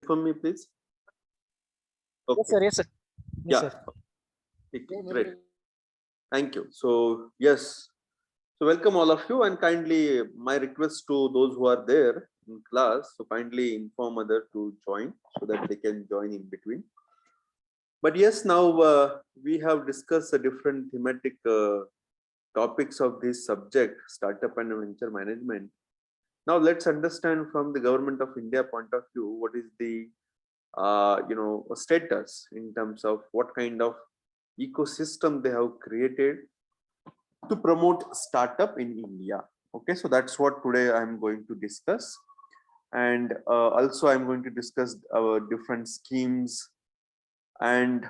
For me, please. Yes, Okay. sir. Yes, sir. Yes, Yeah. sir. Okay, great. Thank you. So yes. So welcome all of you, and kindly my request to those who are there in class. So kindly inform others to join so that they can join in between. But yes, now we have discussed the different thematic topics of this subject, startup and venture management. Now let's understand from the government of India point of view what is the status in terms of what kind of ecosystem they have created to promote startup in India. Okay, so that's what today I'm going to discuss, and also I'm going to discuss our different schemes and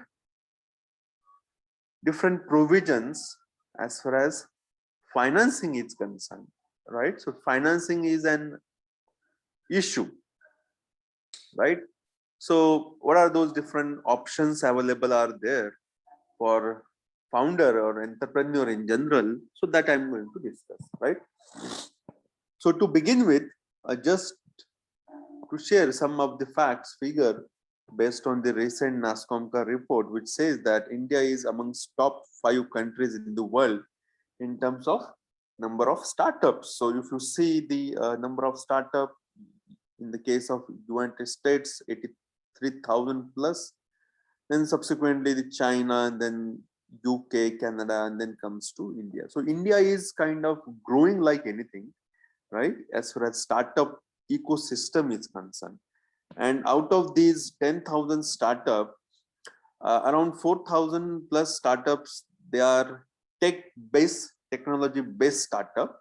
different provisions as far as financing is concerned, right? So financing is an issue, right? So what are those different options available are there for founder or entrepreneur in general? So that I'm going to discuss, right? So to begin with, just to share some of the facts, figure based on the recent NASCOMCA report, which says that India is amongst top 5 countries in the world in terms of number of startups. So if you see the number of startup in the case of United States, 83,000 plus, then subsequently the China, and then UK, Canada, and then comes to India. So India is kind of growing like anything, right? As far as startup ecosystem is concerned. And out of these 10,000 startup, around 4,000 plus startups, they are tech-based, technology-based startup,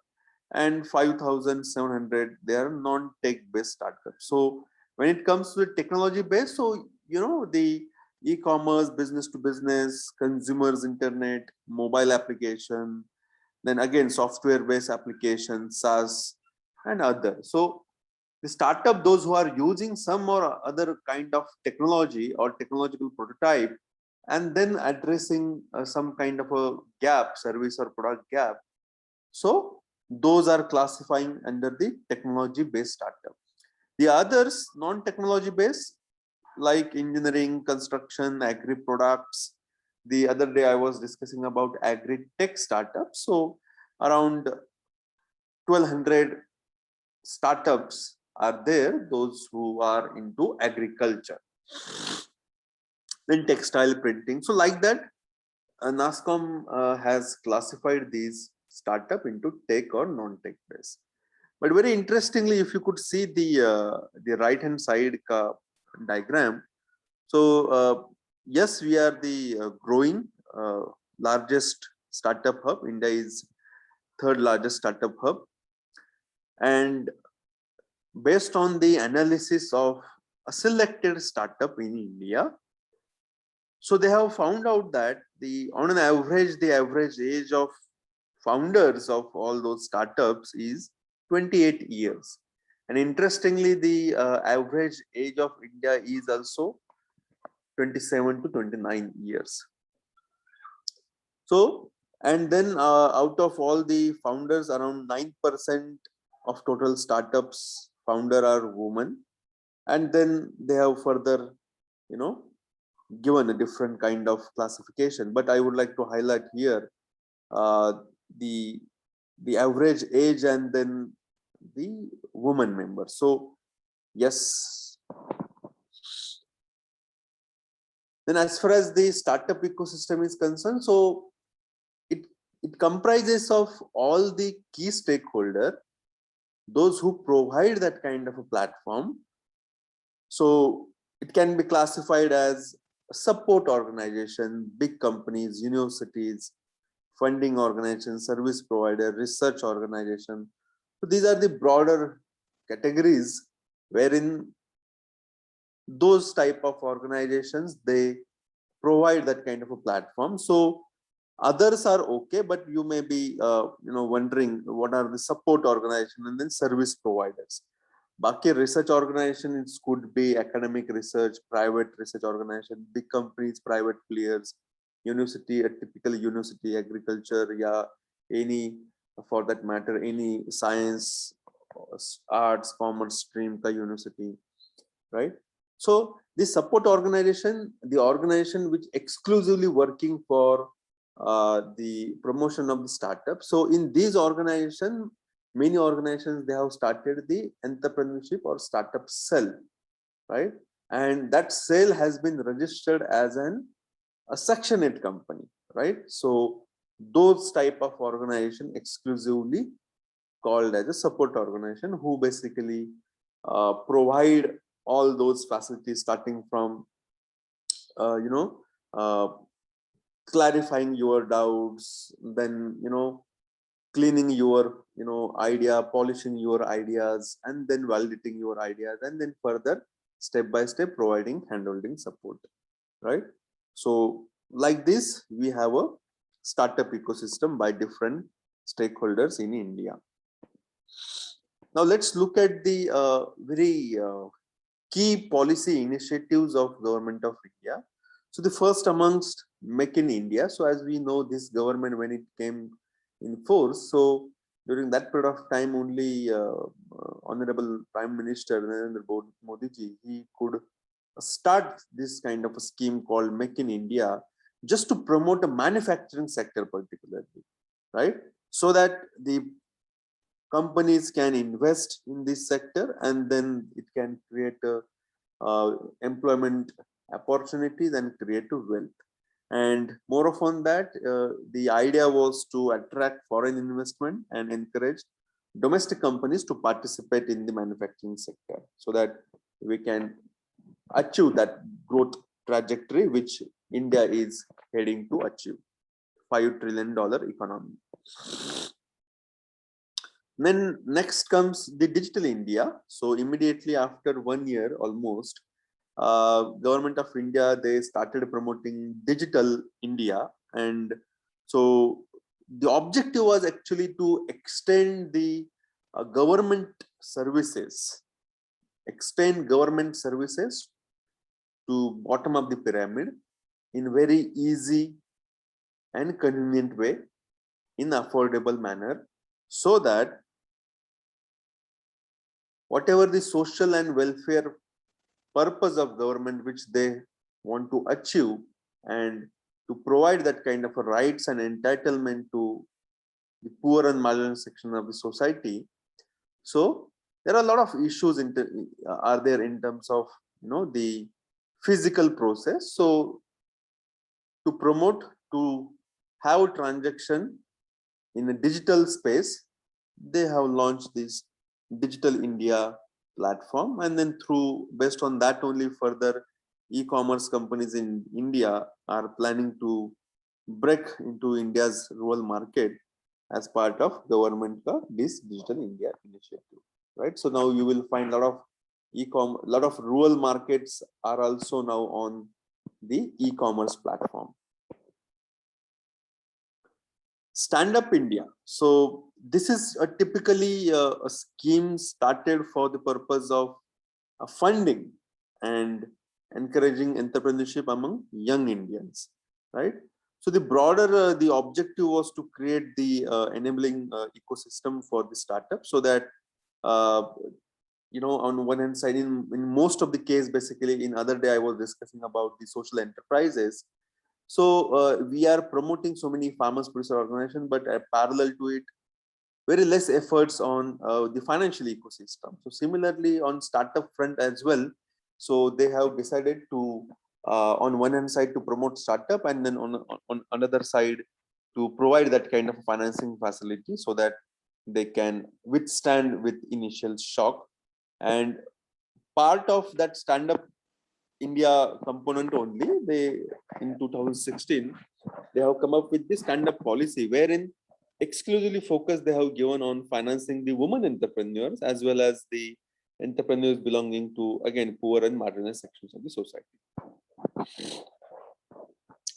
and 5,700 they are non-tech-based startups. So when it comes to the technology-based, so the e-commerce, business to business, consumers internet, mobile application, then again software-based applications, SaaS, and others. So the startup, those who are using some or other kind of technology or technological prototype, and then addressing some kind of a gap, service or product gap. So those are classifying under the technology based startup. The others, non-technology based, like engineering, construction, agri products. The other day I was discussing about agri tech startups. So around 1,200 startups are there, those who are into agriculture, then textile printing. So like that, NASCOM has classified these startup into tech or non-tech based. But very interestingly, if you could see the right hand side diagram, so yes, we are the growing largest startup hub. India is third largest startup hub, and based on the analysis of a selected startup in India, so they have found out that on an average, the average age of founders of all those startups is 28 years. And interestingly, the average age of India is also 27 to 29 years. So, and then out of all the founders, around 9% of total startups founder are women. And then they have further, given a different kind of classification. But I would like to highlight here uh, the average age and then the woman member. So yes. Then as far as the startup ecosystem is concerned, so it comprises of all the key stakeholder, those who provide that kind of a platform. So it can be classified as support organization, big companies, universities, funding organizations, service provider, research organization. So these are the broader categories wherein those type of organizations, they provide that kind of a platform. So others are okay, but you may be wondering what are the support organization and then service providers. Baki research organizations could be academic research, private research organization, big companies, private players, university, a typical university, agriculture, yeah, any, for that matter, any science, arts, commerce stream ka university, right? So the support organization, the organization which exclusively working for the promotion of the startup. So in these organizations, many organizations, they have started the entrepreneurship or startup cell, right? And that cell has been registered as a Section 8 company, right? So those type of organization exclusively called as a support organization, who basically provide all those facilities, starting from you know uh, clarifying your doubts, then cleaning your idea, polishing your ideas, and then validating your ideas, and then further step by step providing handholding support, right? So like this, we have a startup ecosystem by different stakeholders in India. Now let's look at the very key policy initiatives of Government of India. So the first amongst Make in India. So as we know, this government, when it came in force, so during that period of time, only Honorable Prime Minister Narendra Modi ji, he could start this kind of a scheme called Make in India, just to promote a manufacturing sector particularly, right? So that the companies can invest in this sector, and then it can create employment opportunities and create wealth. And more often that, the idea was to attract foreign investment and encourage domestic companies to participate in the manufacturing sector, so that we can achieve that growth trajectory which India is heading to achieve, $5 trillion economy. Then next comes the Digital India. So immediately after 1 year almost, Government of India, they started promoting Digital India. And so the objective was actually to extend the government services, to bottom of the pyramid in very easy and convenient way, in affordable manner, so that whatever the social and welfare purpose of government which they want to achieve, and to provide that kind of a rights and entitlement to the poor and marginal section of the society. So there are a lot of issues are there in terms of the physical process. So to promote, to have transaction in a digital space, they have launched this Digital India platform, and then through, based on that only, further e-commerce companies in India are planning to break into India's rural market as part of government this Digital India initiative, right? So now you will find a lot of rural markets are also now on the e-commerce platform. Stand Up India. So this is typically a scheme started for the purpose of funding and encouraging entrepreneurship among young Indians, right? So the broader the objective was to create the enabling ecosystem for the startup, so that on one hand side, in most of the case, basically, in other day I was discussing about the social enterprises. So we are promoting so many farmers producer organizations, but parallel to it, very less efforts on the financial ecosystem. So similarly on startup front as well, so they have decided to on one hand side to promote startup, and then on another side to provide that kind of financing facility, so that they can withstand with initial shock. And part of that Stand Up India component only, they in 2016 they have come up with this Stand Up policy, wherein exclusively focus they have given on financing the women entrepreneurs, as well as the entrepreneurs belonging to, again, poor and marginalized sections of the society,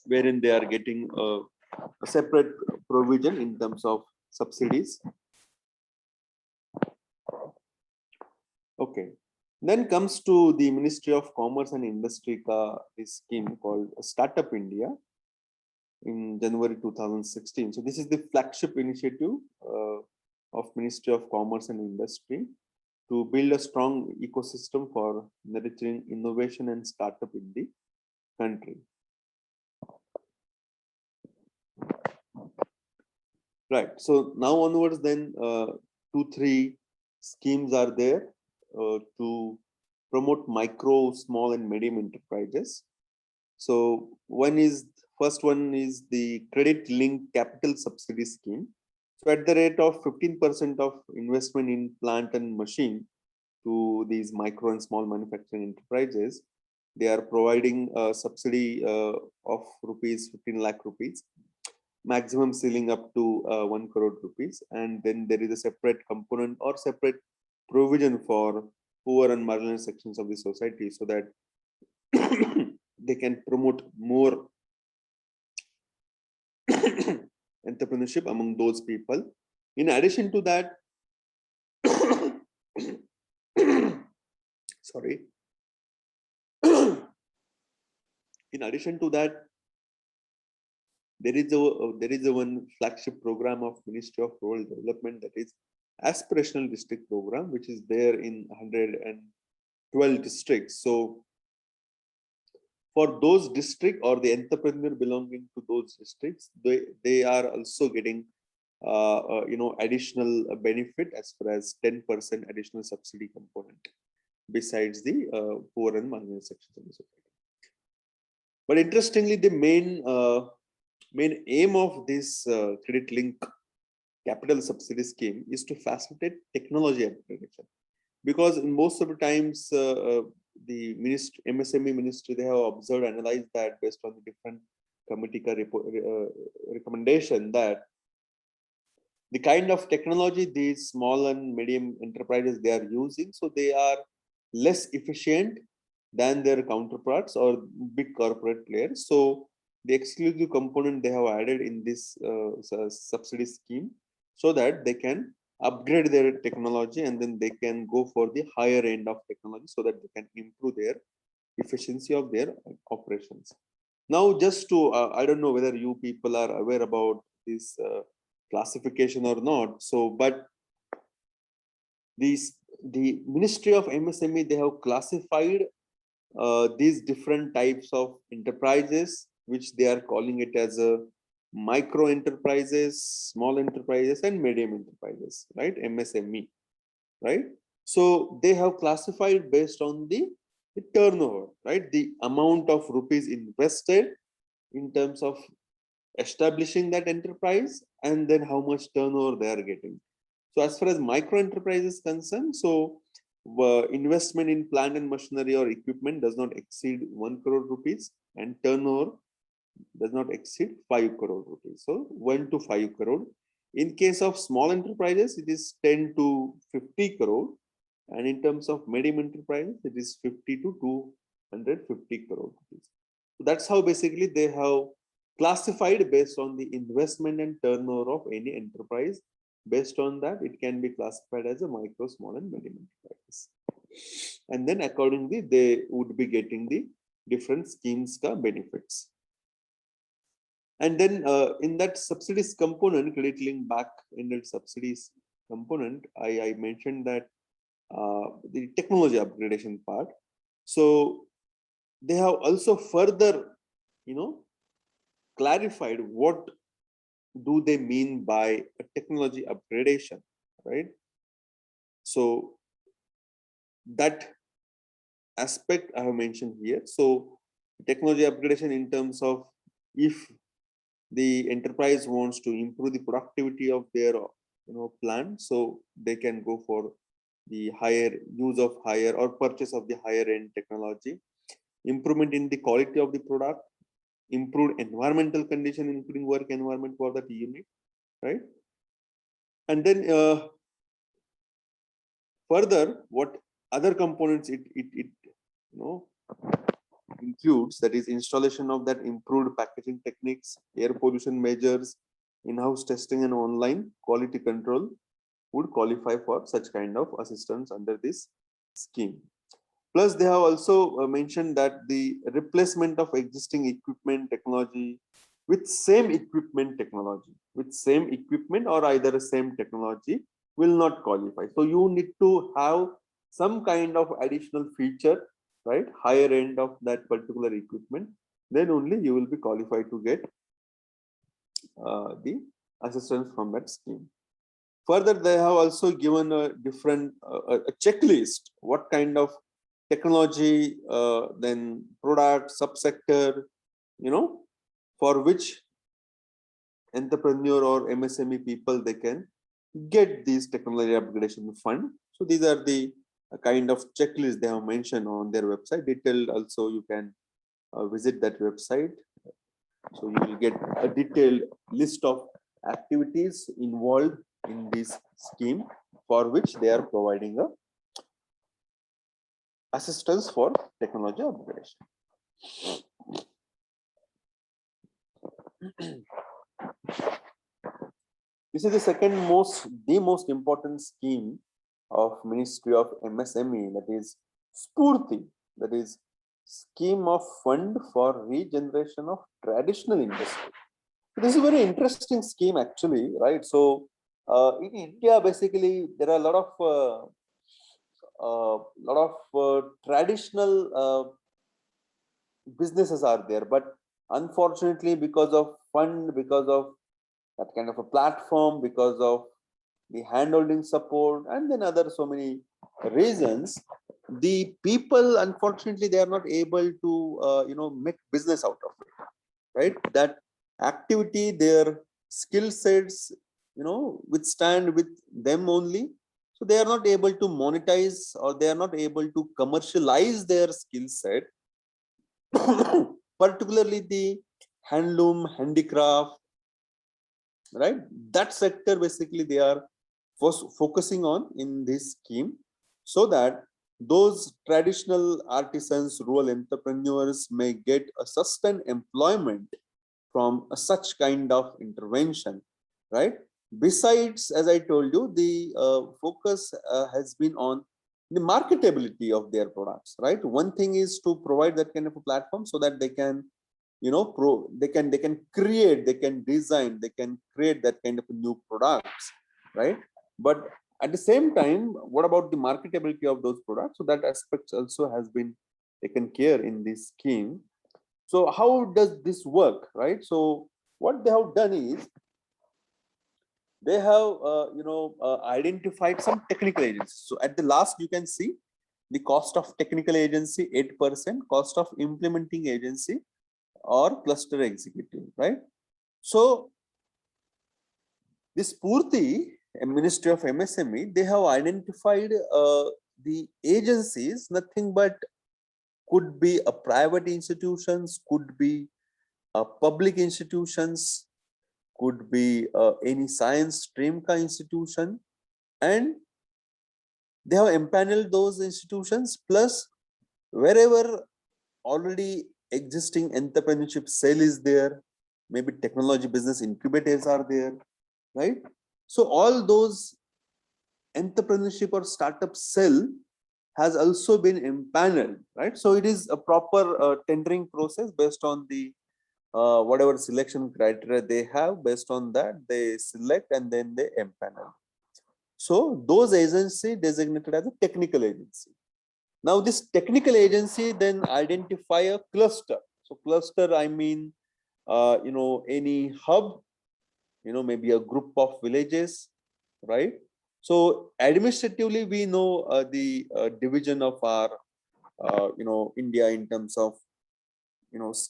wherein they are getting a separate provision in terms of subsidies. Okay. Then comes to the Ministry of Commerce and Industry this scheme called Startup India in January 2016. So this is the flagship initiative of Ministry of Commerce and Industry. to build a strong ecosystem for nurturing innovation and startup in the country. Right. So now onwards, then 2-3 schemes are there to promote micro, small, and medium enterprises. So first one is the credit linked capital subsidy scheme. So at the rate of 15% of investment in plant and machine to these micro and small manufacturing enterprises, they are providing a subsidy of rupees 15 lakh rupees, maximum ceiling up to 1 crore rupees. And then there is a separate component or separate provision for poor and marginalized sections of the society, so that they can promote more entrepreneurship among those people. In addition to that, sorry. In addition to that, there is a one flagship program of Ministry of Rural Development, that is Aspirational District Program, which is there in 112 districts. So for those districts or the entrepreneur belonging to those districts, they are also getting additional benefit as far as 10% additional subsidy component besides the poor and marginal sections of the society. But interestingly, the main aim of this credit link capital subsidy scheme is to facilitate technology upgradation, because in most of the times the MSME ministry, they have observed, analyzed that based on the different committee recommendation, that the kind of technology these small and medium enterprises they are using, so they are less efficient than their counterparts or big corporate players. So the exclusive component they have added in this subsidy scheme, so that they can upgrade their technology and then they can go for the higher end of technology, so that they can improve their efficiency of their operations. Now, just to I don't know whether you people are aware about this classification or not. So, but the Ministry of MSME, they have classified these different types of enterprises, which they are calling it as a micro enterprises, small enterprises, and medium enterprises, right? MSME, right? So they have classified based on the turnover, right? The amount of rupees invested in terms of establishing that enterprise, and then how much turnover they are getting. So as far as micro enterprise is concerned, so investment in plant and machinery or equipment does not exceed 1 crore rupees, and turnover does not exceed 5 crore rupees. So 1 to 5 crore. In case of small enterprises, it is 10 to 50 crore. And in terms of medium enterprises, it is 50 to 250 crore rupees. So that's how basically they have classified based on the investment and turnover of any enterprise. Based on that, it can be classified as a micro, small, and medium enterprises. And then accordingly, they would be getting the different schemes ka benefits. And then in that subsidies component, credit link back ended subsidies component, I mentioned that the technology upgradation part. So they have also further, clarified what do they mean by a technology upgradation, right? So that aspect I have mentioned here. So technology upgradation in terms of if the enterprise wants to improve the productivity of their plant, so they can go for the higher use of higher or purchase of the higher end technology, improvement in the quality of the product, improved environmental condition, including work environment for that unit, right? And then further, what other components it includes, that is installation of that improved packaging techniques, air pollution measures, in-house testing, and online quality control would qualify for such kind of assistance under this scheme. Plus, they have also mentioned that the replacement of existing equipment technology with same equipment technology, with same equipment or either same technology, will not qualify. So you need to have some kind of additional feature, right? Higher end of that particular equipment, then only you will be qualified to get the assistance from that scheme. Further, they have also given a different a checklist, what kind of technology, then product, subsector, for which entrepreneur or MSME people they can get these technology upgradation fund. So these are the kind of checklist they have mentioned on their website. Detailed also, you can visit that website. So you will get a detailed list of activities involved in this scheme for which they are providing a assistance for technology upgradation. This is the most important scheme of Ministry of MSME, that is Spurti, that is scheme of fund for regeneration of traditional industry. This is a very interesting scheme actually, right? So in India, basically, there are a lot of traditional businesses are there, but unfortunately, because of fund, because of that kind of a platform, because of the handholding support, and then other so many reasons, the people, unfortunately, they are not able to make business out of it, right? That activity, their skill sets, withstand with them only. So they are not able to monetize, or they are not able to commercialize their skill set, particularly the handloom, handicraft, right? That sector basically they are focusing on in this scheme, so that those traditional artisans, rural entrepreneurs may get a sustained employment from such kind of intervention, right? Besides, as I told you, the focus has been on the marketability of their products, right? One thing is to provide that kind of a platform so that they can, they can create, they can design, they can create that kind of new products, right? But at the same time, what about the marketability of those products? So that aspect also has been taken care in this scheme. So how does this work, right? So what they have done is they have identified some technical agencies. So at the last, you can see the cost of technical agency 8%, cost of implementing agency or cluster executive, right? So this Purti, Ministry of MSME, they have identified the agencies, nothing but could be a private institutions, could be public institutions, could be any science stream ka institution, and they have empaneled those institutions, plus wherever already existing entrepreneurship cell is there, maybe technology business incubators are there, right? So all those entrepreneurship or startup cell has also been empaneled, right? So it is a proper tendering process based on the whatever selection criteria they have. Based on that, they select and then they empanel. So those agency designated as a technical agency. Now this technical agency then identify a cluster. So cluster, I mean, any hub, maybe a group of villages, right? So administratively, we know the division of our, India in terms of,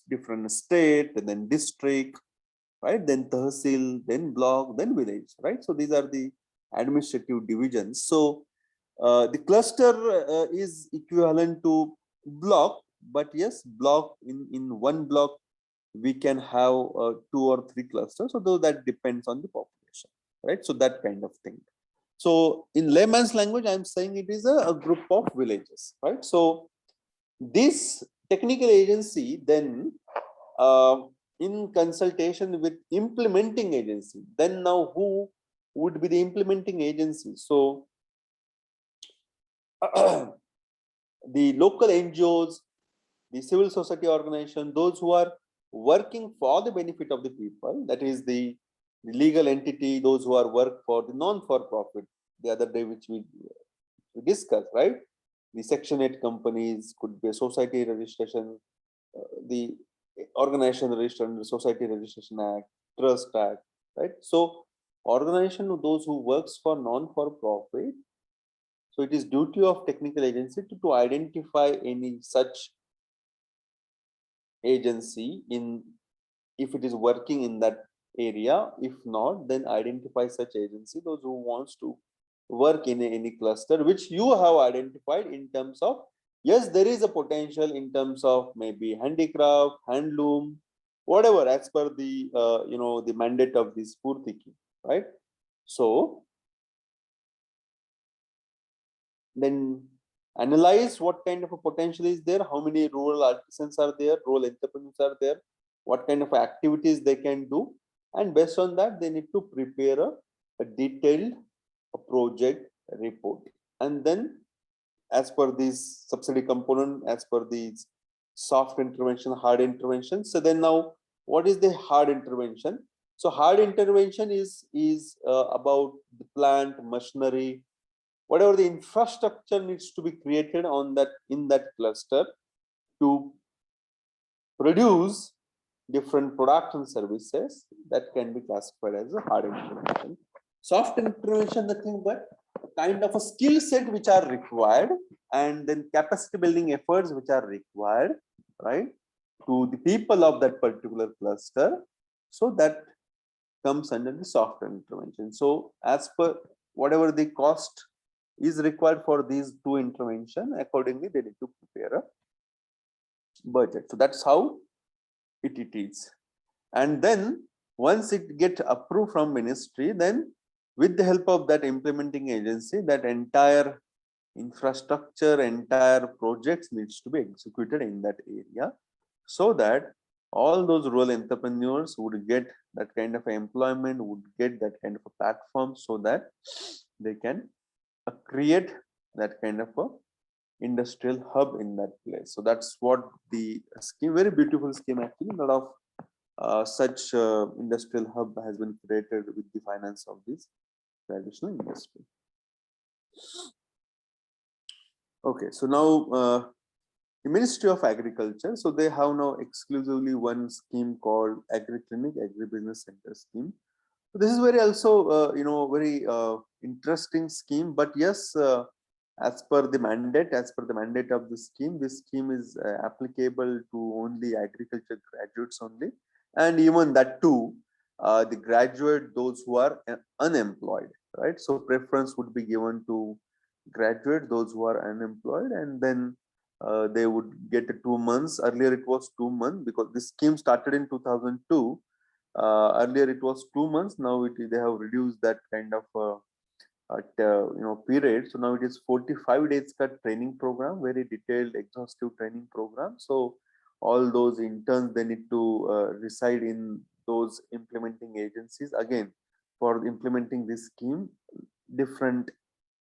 different state and then district, right? Then tahsil, then block, then village, right? So these are the administrative divisions. So the cluster is equivalent to block, but yes, block in one block we can have 2 or 3 clusters. So though that depends on the population, right? So that kind of thing. So in layman's language, I'm saying it is a group of villages, right? So this technical agency then in consultation with implementing agency, then now who would be the implementing agency? So the local NGOs, the civil society organization, those who are working for the benefit of the people, that is the legal entity, those who are work for the non-for-profit the other day, which we discussed, right? The Section 8 companies could be a society registration, the organization registered under Society Registration Act, Trust Act, right? So organization of those who works for non-for-profit, so it is duty of technical agency to identify any such agency in, if it is working in that area. If not, then identify such agency, those who wants to work in any cluster which you have identified in terms of, yes, there is a potential in terms of maybe handicraft, handloom, whatever, as per the the mandate of this Spurti, right? So then analyze what kind of a potential is there, how many rural artisans are there, rural entrepreneurs are there, what kind of activities they can do, and based on that they need to prepare a detailed project report. And then as per this subsidy component, as per these soft intervention, hard intervention, so then now what is the hard intervention? So hard intervention is about the plant, machinery, whatever the infrastructure needs to be created on that, in that cluster, to produce different products and services, that can be classified as a hard intervention. Soft intervention, nothing but kind of a skill set which are required, and then capacity building efforts which are required, right, to the people of that particular cluster. So that comes under the soft intervention. So as per whatever the cost is required for these two intervention, accordingly they need to prepare a budget. So that's how it is. And then once it get approved from ministry, then with the help of that implementing agency, that entire infrastructure, entire projects needs to be executed in that area, so that all those rural entrepreneurs would get that kind of employment, would get that kind of a platform, so that they can create that kind of a industrial hub in that place. So that's what the scheme, very beautiful scheme actually. A lot of such industrial hub has been created with the finance of this traditional industry. Okay, so now the Ministry of Agriculture, so they have now exclusively one scheme called Agri-Clinic, Agribusiness Center scheme. So this is very also very interesting scheme. But yes, as per the mandate of the scheme, this scheme is applicable to only agriculture graduates only, and even that too, the graduate, those who are unemployed, right? So preference would be given to graduate, those who are unemployed, and then they would get 2 months. Earlier it was 2 months because this scheme started in 2002. Earlier it was 2 months. Now they have reduced that kind of period. So now it is 45 days training program, very detailed, exhaustive training program. So all those interns, they need to reside in those implementing agencies. Again, for implementing this scheme, different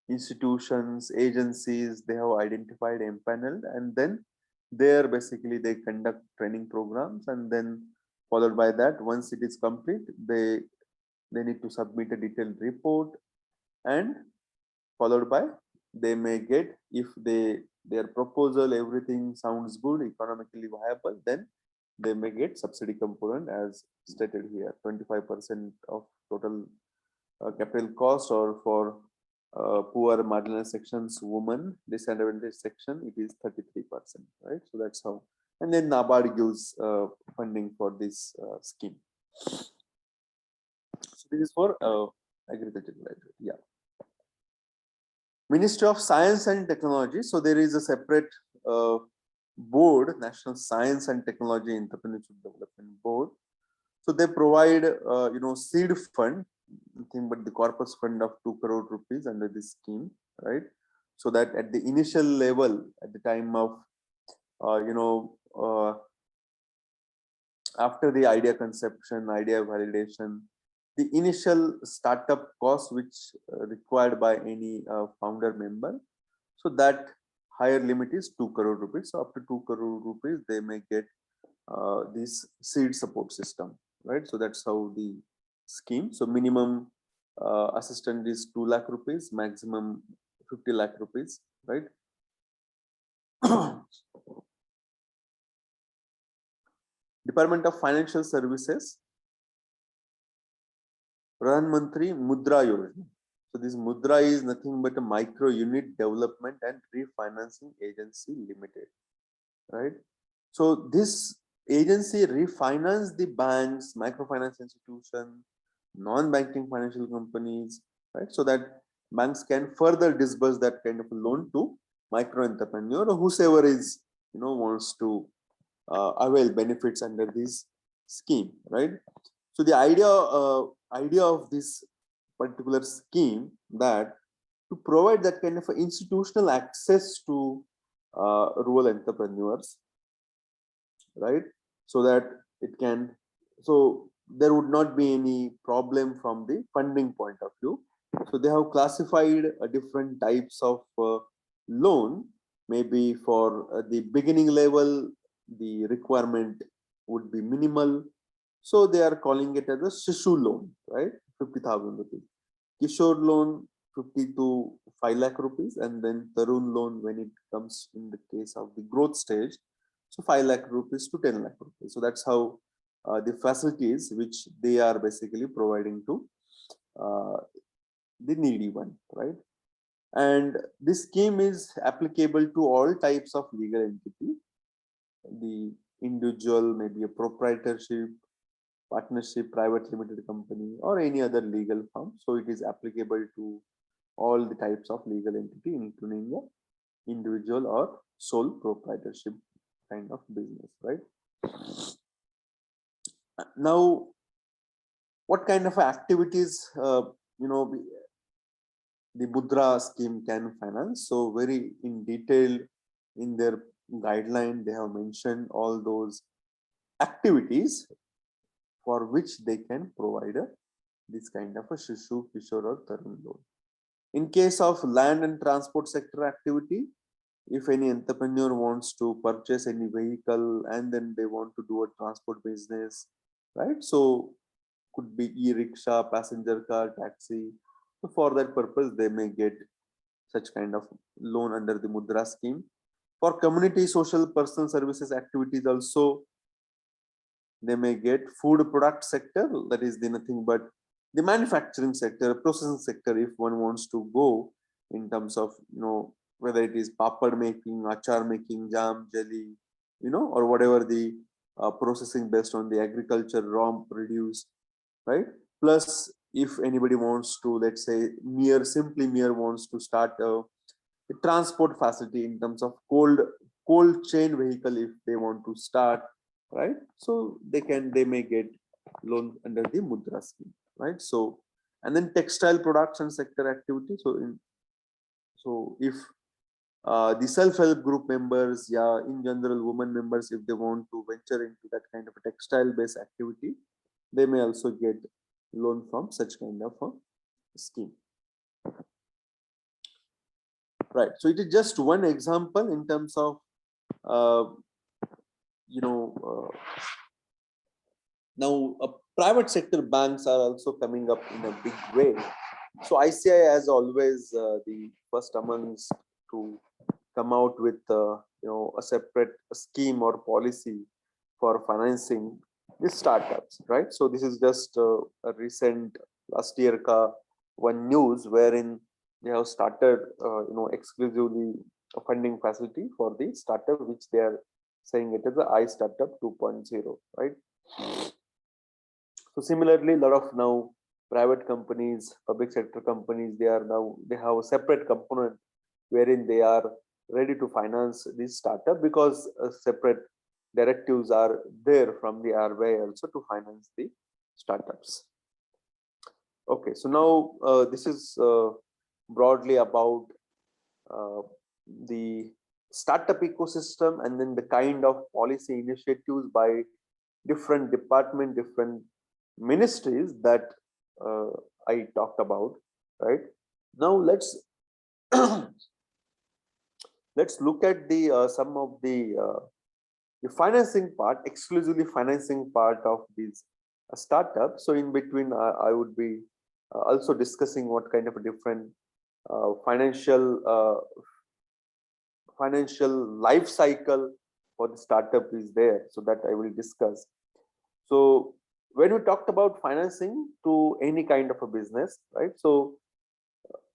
institutions, agencies, they have identified, empaneled, and then there basically they conduct training programs, and then followed by that, once it is complete, they need to submit a detailed report, and followed by, they may get, if their proposal, everything sounds good, economically viable, then they may get subsidy component as stated here, 25% of total capital cost, or for poor marginal sections, women, disadvantaged section, it is 33%, right? So that's how. And then NABARD gives funding for this scheme. So this is for agriculture graduate. Yeah. Ministry of Science and Technology. So there is a separate board, National Science and Technology Entrepreneurship Development Board. So they provide seed fund, nothing but the corpus fund of 2 crore rupees under this scheme, right? So that at the initial level, at the time of after the idea conception, idea validation, the initial startup cost which required by any founder member, so that higher limit is 2 crore rupees. So up to 2 crore rupees, they may get this seed support system, right? So that's how the scheme. So minimum assistant is 2 lakh rupees, maximum 50 lakh rupees, right? Department of Financial Services, Pradhan Mantri Mudra Yojana. So this Mudra is nothing but a micro unit development and refinancing agency limited, right? So this agency refinance the banks, microfinance institution, non-banking financial companies, right? So that banks can further disburse that kind of a loan to micro entrepreneur or whosoever is, wants to avail benefits under this scheme, right? So the idea of this particular scheme that to provide that kind of institutional access to rural entrepreneurs, right? So that it can, so there would not be any problem from the funding point of view. So they have classified different types of loan. Maybe for the beginning level, the requirement would be minimal. So they are calling it as a Shishu loan, right? 50,000 rupees. Kishore loan, 50 to 5 lakh rupees. And then Tarun loan, when it comes in the case of the growth stage, so 5 lakh rupees to 10 lakh rupees. So that's how the facilities which they are basically providing to the needy one, right? And this scheme is applicable to all types of legal entity. The individual, maybe a proprietorship, partnership, private limited company, or any other legal firm. So it is applicable to all the types of legal entity, including the individual or sole proprietorship kind of business, right? Now, what kind of activities, the Mudra scheme can finance? So very in detail in their guideline, they have mentioned all those activities for which they can provide this kind of a Shishu, Kishore or Tarun loan. In case of land and transport sector activity, if any entrepreneur wants to purchase any vehicle and then they want to do a transport business, right? So could be e-rickshaw, passenger car, taxi. So for that purpose, they may get such kind of loan under the Mudra scheme. For community, social, personal services activities also, they may get food product sector, that is the nothing but the manufacturing sector, processing sector, if one wants to go in terms of, whether it is papad making, achar making, jam, jelly, or whatever the processing based on the agriculture raw produce, right? Plus, if anybody wants to, let's say, simply wants to start a transport facility in terms of cold chain vehicle, if they want to start, right? So they may get loan under the Mudra scheme, right? So, and then textile production sector activity. So if the self-help group members, yeah, in general, women members, if they want to venture into that kind of a textile-based activity, they may also get loan from such kind of a scheme. Right. So it is just one example in terms of, now private sector banks are also coming up in a big way. So ICICI, as always, the first amongst to come out with a separate scheme or policy for financing these startups, right? So this is just a recent last year one news wherein they have started exclusively a funding facility for the startup, which they are saying it is the iStartup 2.0, right? So similarly, a lot of now private companies, public sector companies, they have a separate component wherein they are ready to finance this startup because separate directives are there from the RBI also to finance the startups. Okay, so now this is broadly about the startup ecosystem and then the kind of policy initiatives by different department, different ministries that I talked about, right? Now let's let's look at the some of the financing part, exclusively financing part of these startups. So in between, I would be also discussing what kind of a different financial life cycle for the startup is there, so that I will discuss. So when we talked about financing to any kind of a business, right? So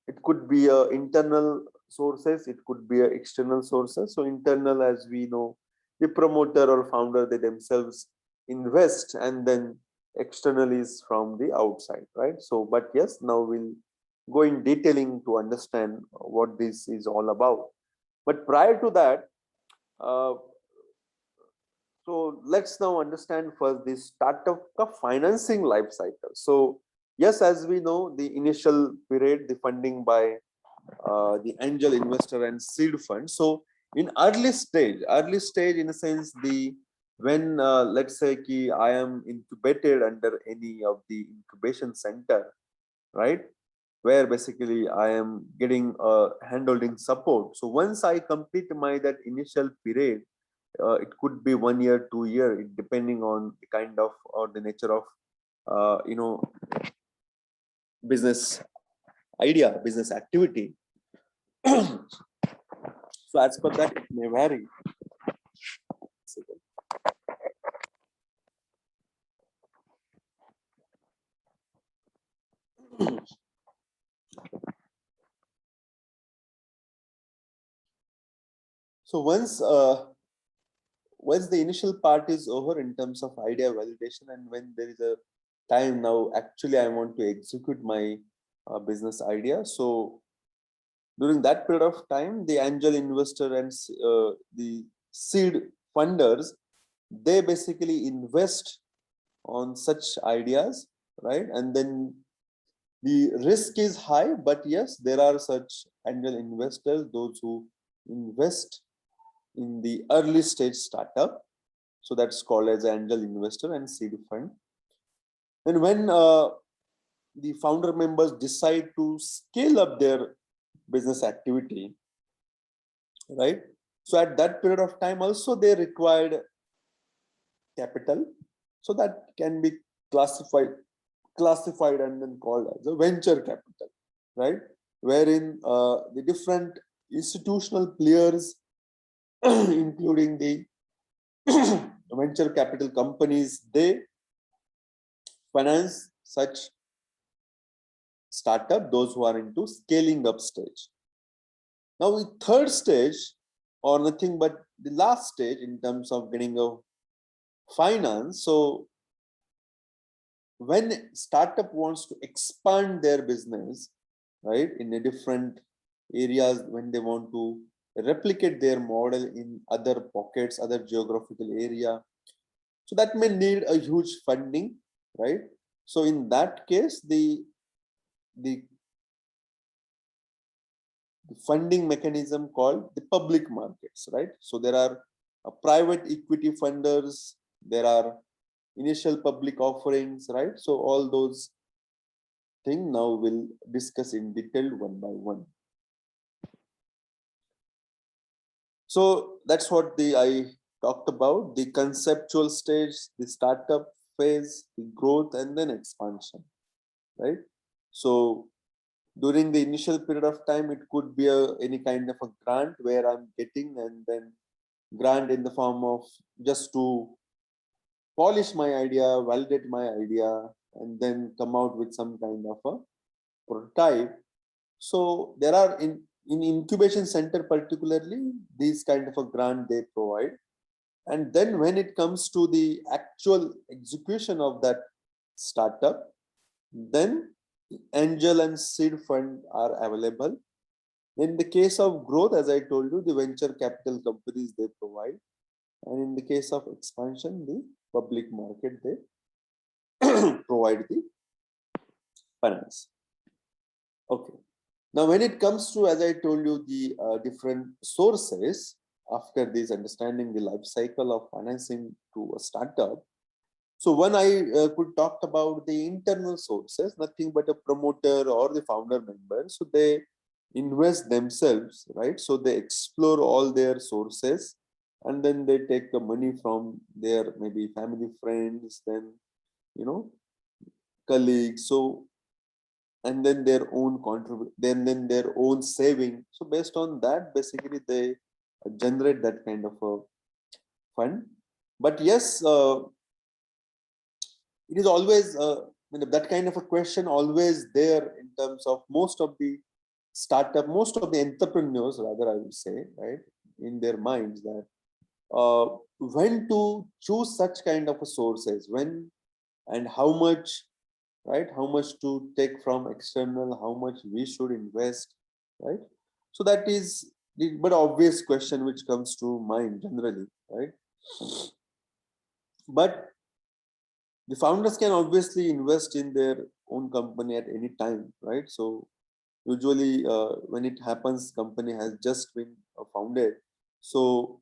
it could be a internal sources, it could be a external sources. So internal, as we know, the promoter or founder, they themselves invest, and then external is from the outside, right? So but yes, now we'll go in detailing to understand what this is all about. But prior to that, uh, so let's now understand first the startup financing life cycle. So yes, as we know, the initial period, the funding by the angel investor and seed fund. So in early stage in a sense, the when let's say ki I am incubated under any of the incubation center, right? Where basically I am getting handholding support. So once I complete my that initial period, it could be 1 year, 2 year, depending on the kind of or the nature of you know business idea, business activity. So as per that, it may vary. So once the initial part is over in terms of idea validation, and when there is a time now, actually I want to execute my business idea. So during that period of time, the angel investor and the seed funders, they basically invest on such ideas, right? And then the risk is high, but yes, there are such angel investors, those who invest in the early stage startup. So that's called as angel investor and seed fund. And when the founder members decide to scale up their business activity, right? So at that period of time also they required capital. So that can be classified and then called as a venture capital, right? Wherein the different institutional players, including the venture capital companies, they finance such startup, those who are into scaling up stage. Now the third stage, or nothing but the last stage in terms of getting a finance. So when startup wants to expand their business, right, in a different areas, when they want to replicate their model in other pockets, other geographical area, so that may need a huge funding, right? So in that case, the funding mechanism called the public markets, right? So there are private equity funders, there are initial public offerings, right? So all those things now we'll discuss in detail one by one. So that's what I talked about, the conceptual stage, the startup phase, the growth, and then expansion, right? So during the initial period of time, it could be any kind of a grant where I'm getting, and then grant in the form of just to polish my idea, validate my idea, and then come out with some kind of a prototype. So there are in incubation center particularly, these kind of a grant they provide. And then when it comes to the actual execution of that startup, then angel and seed fund are available. In the case of growth, as I told you, the venture capital companies they provide. And in the case of expansion, the public market they provide the finance. Okay. Now, when it comes to, as I told you, the different sources, after this understanding the life cycle of financing to a startup. So when I could talk about the internal sources, nothing but a promoter or the founder member. So they invest themselves, right? So they explore all their sources, and then they take the money from their maybe family, friends, then, colleagues. So and then their own then their own saving. So based on that, basically they generate that kind of a fund. But yes, it is always that kind of a question always there in terms of most of the most of the entrepreneurs, rather, I would say, right, in their minds, that when to choose such kind of a sources, when and how much, right, how much to take from external, how much we should invest, right? So that is the but obvious question which comes to mind generally, right? But the founders can obviously invest in their own company at any time, right? So usually when it happens, company has just been founded. So,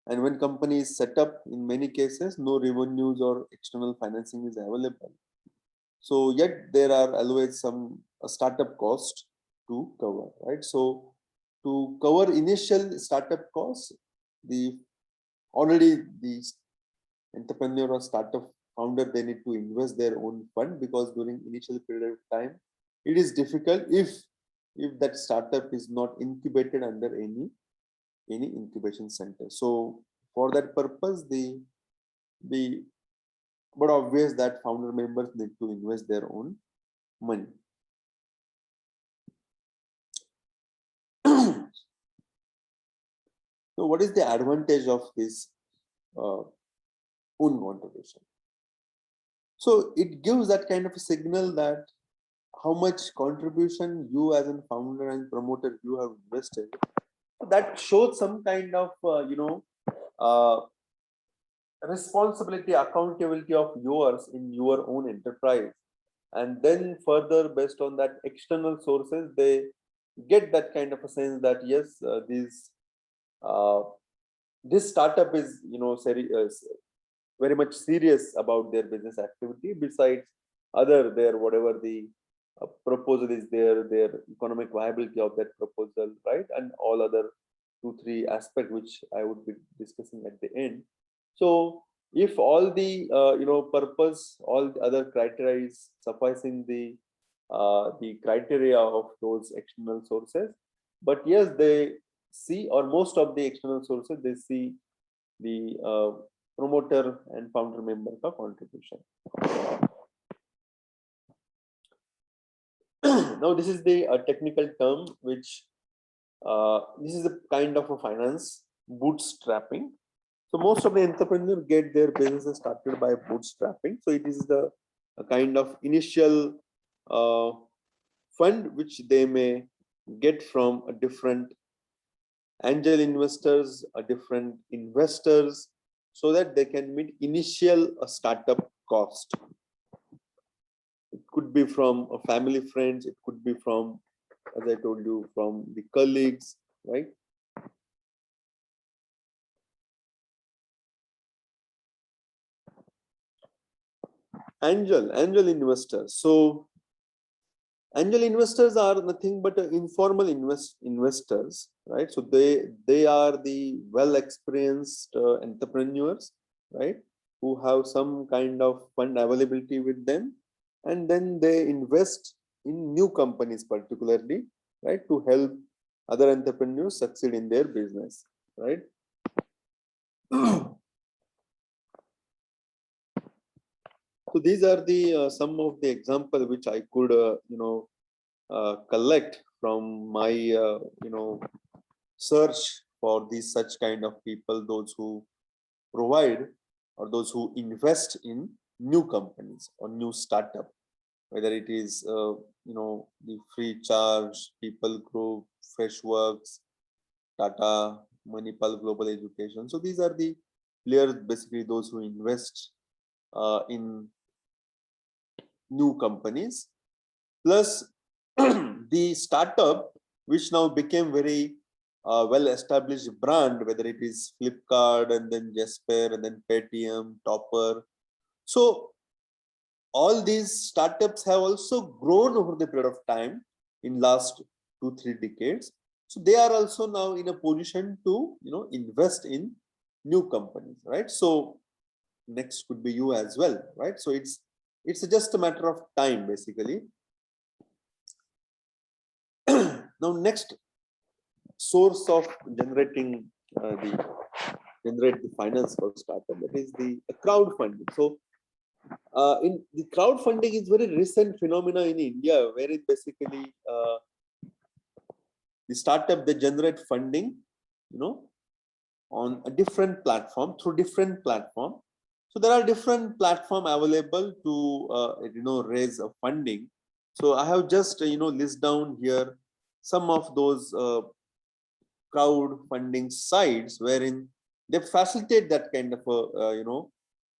and when company is set up, in many cases no revenues or external financing is available. So yet there are always some startup cost to cover, right? So to cover initial startup costs, the already the entrepreneur or startup founder, they need to invest their own fund, because during initial period of time it is difficult if that startup is not incubated under any incubation center. So for that purpose, the but obvious that founder members need to invest their own money. So what is the advantage of this own contribution? So it gives that kind of a signal that how much contribution you as a founder and promoter you have invested. That shows some kind of uh, responsibility, accountability of yours in your own enterprise. And then further, based on that external sources, they get that kind of a sense that yes, uh, this startup is very much serious about their business activity, besides other their whatever the proposal is there, their economic viability of that proposal, right, and all other 2-3 aspects which I would be discussing at the end. So if all the purpose, all the other criteria is sufficing the criteria of those external sources, but yes, they see, or most of the external sources, they see the promoter and founder member का contribution. Now this is the technical term which this is a kind of a finance bootstrapping. So most of the entrepreneurs get their businesses started by bootstrapping. So it is the a kind of initial fund which they may get from a different angel investors, a different investors, so that they can meet initial startup cost. It could be from a family friends, it could be from, as I told you, from the colleagues, right? Angel investors. So angel investors are nothing but informal investors, right? So they are the well experienced entrepreneurs, right, who have some kind of fund availability with them, and then they invest in new companies particularly, right, to help other entrepreneurs succeed in their business, right? So these are the some of the example which I could collect from my search for these such kind of people, those who provide or those who invest in new companies or new startup, whether it is the Free Charge, People Group, Freshworks, Tata, Manipal Global Education. So these are the players, basically those who invest in new companies, plus the startup which now became very well established brand, whether it is Flipkart and then Jesper and then Paytm, Topper. So all these startups have also grown over the period of time in last 2-3 decades. So they are also now in a position to invest in new companies, right? So next could be you as well, right? So it's just a matter of time, basically. Now, next source of generate the finance for startup, that is the crowdfunding. So in the crowdfunding is very recent phenomena in India, where it basically the startup, they generate funding, on a different platform, through different platform. So there are different platform available to raise a funding. So I have just list down here some of those crowdfunding sites wherein they facilitate that kind of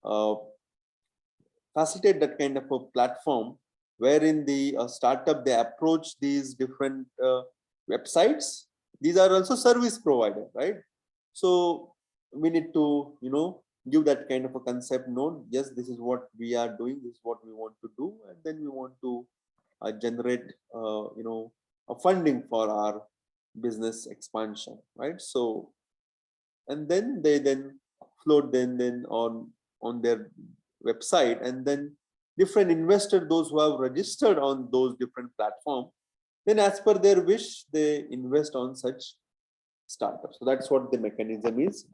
a facilitate that kind of a platform wherein the startup, they approach these different websites. These are also service provider, right? So we need to give that kind of a concept note. Yes, this is what we are doing, this is what we want to do, and then we want to generate a funding for our business expansion, right? So, and then they float then on their website, and then different investors, those who have registered on those different platforms, then as per their wish, they invest on such startups. So that's what the mechanism is.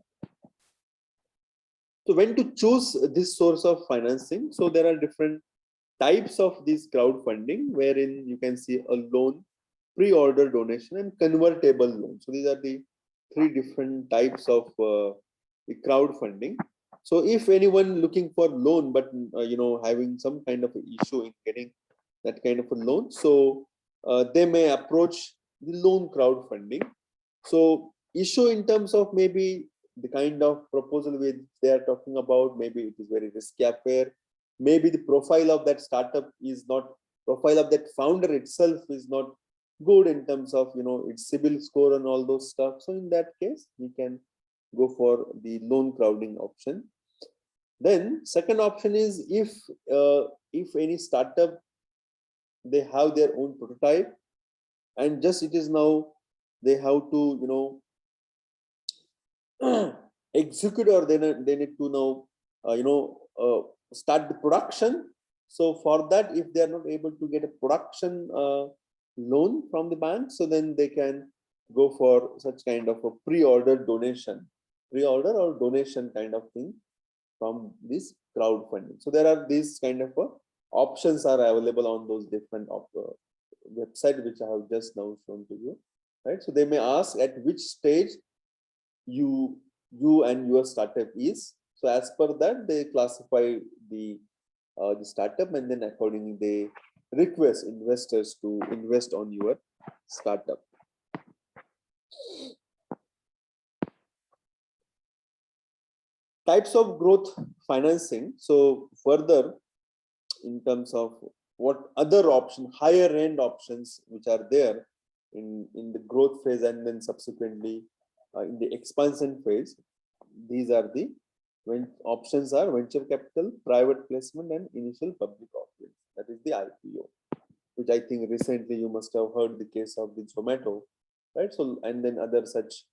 So when to choose this source of financing? So there are different types of this crowdfunding, wherein you can see a loan, pre-order donation, and convertible loan. So these are the three different types of the crowdfunding. So if anyone looking for loan, but having some kind of issue in getting that kind of a loan, so they may approach the loan crowdfunding. So issue in terms of maybe the kind of proposal which they are talking about, maybe it is very risky affair, maybe the profile of that startup is not, profile of that founder itself is not good in terms of its CIBIL score and all those stuff. So in that case, we can go for the loan crowding option. Then second option is if any startup, they have their own prototype, and just it is now they have to execute, or they need to now start the production. So for that, if they are not able to get a production loan from the bank, so then they can go for such kind of a pre-order or donation kind of thing from this crowdfunding. So there are these kind of options are available on those different website which I have just now shown to you, right? So they may ask at which stage you and your startup is. So as per that, they classify the startup, and then accordingly they request investors to invest on your startup. Types of growth financing. So further, in terms of what other option, higher end options which are there in the growth phase, and then subsequently in the expansion phase, these are the options are venture capital, private placement, and initial public offering. That is the IPO, which I think recently you must have heard the case of the Zomato, right? So, and then other such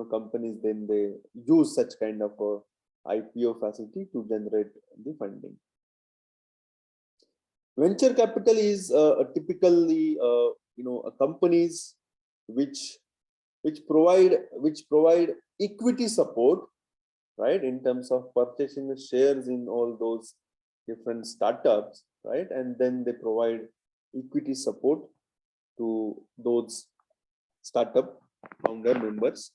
companies, then they use such kind of a IPO facility to generate the funding. Venture capital is typically companies which provide equity support, right, in terms of purchasing the shares in all those different startups, right, and then they provide equity support to those startup founder members.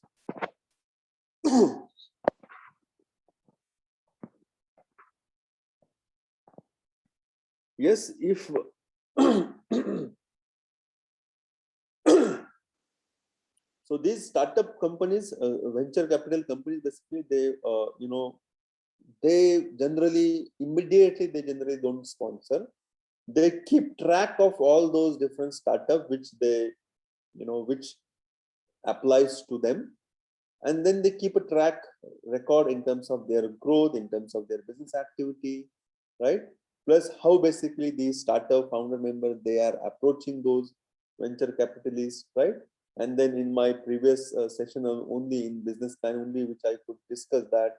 Yes, if so these startup companies, venture capital companies, basically they generally immediately don't sponsor. They keep track of all those different startups which they which applies to them, and then they keep a track record in terms of their growth, in terms of their business activity, right? Plus how basically these startup founder members, they are approaching those venture capitalists, right? And then in my previous session only in business plan only, which I could discuss that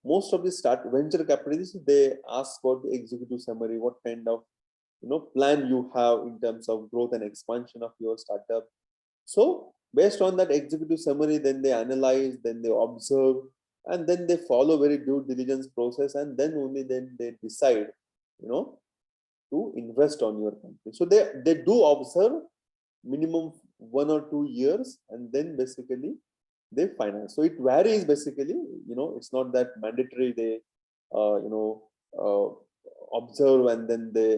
most of the venture capitalists, they ask for the executive summary, what kind of plan you have in terms of growth and expansion of your startup. So based on that executive summary, then they analyze, then they observe, and then they follow very due diligence process, and then only then they decide to invest on your company. So they do observe minimum 1 or 2 years, and then basically they finance. So it varies basically. It's not that mandatory they uh, observe and then they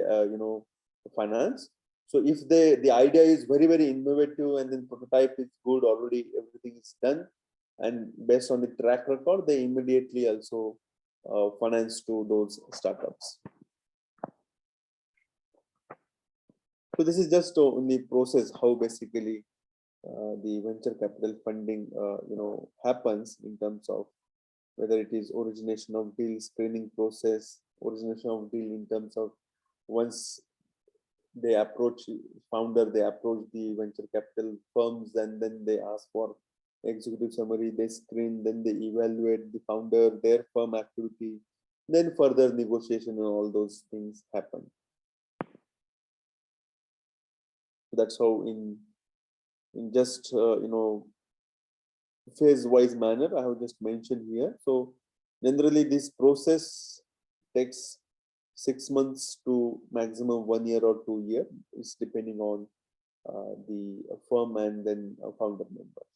finance. So if the idea is very very innovative, and then prototype is good, already everything is done, and based on the track record, they immediately also finance to those startups. So this is just on the process how basically the venture capital funding happens, in terms of whether it is origination of deal, screening process, origination of deal in terms of once they approach founder, they approach the venture capital firms, and then they ask for executive summary, they screen, then they evaluate the founder, their firm activity, then further negotiation and all those things happen. That's how in just phase wise manner I have just mentioned here. So generally this process takes 6 months to maximum 1 year or 2 years. It's depending on the firm and then founder members.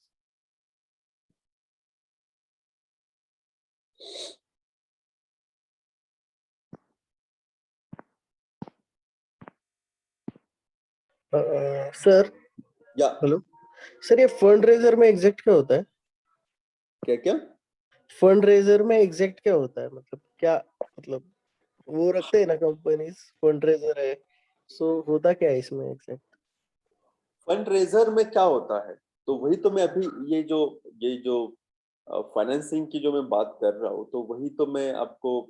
Sir या hello sir, ये fund raiser में exact क्या होता है? क्या क्या fund raiser में exact क्या होता है? मतलब क्या, मतलब वो रखते हैं ना कंपनीज, फंड रेजर है, सो होता क्या है इसमें एग्जैक्ट? फंड रेजर में क्या होता है, तो वही तो मैं अभी ये जो फाइनेंसिंग की जो मैं बात कर रहा हूँ, तो वही तो मैं आपको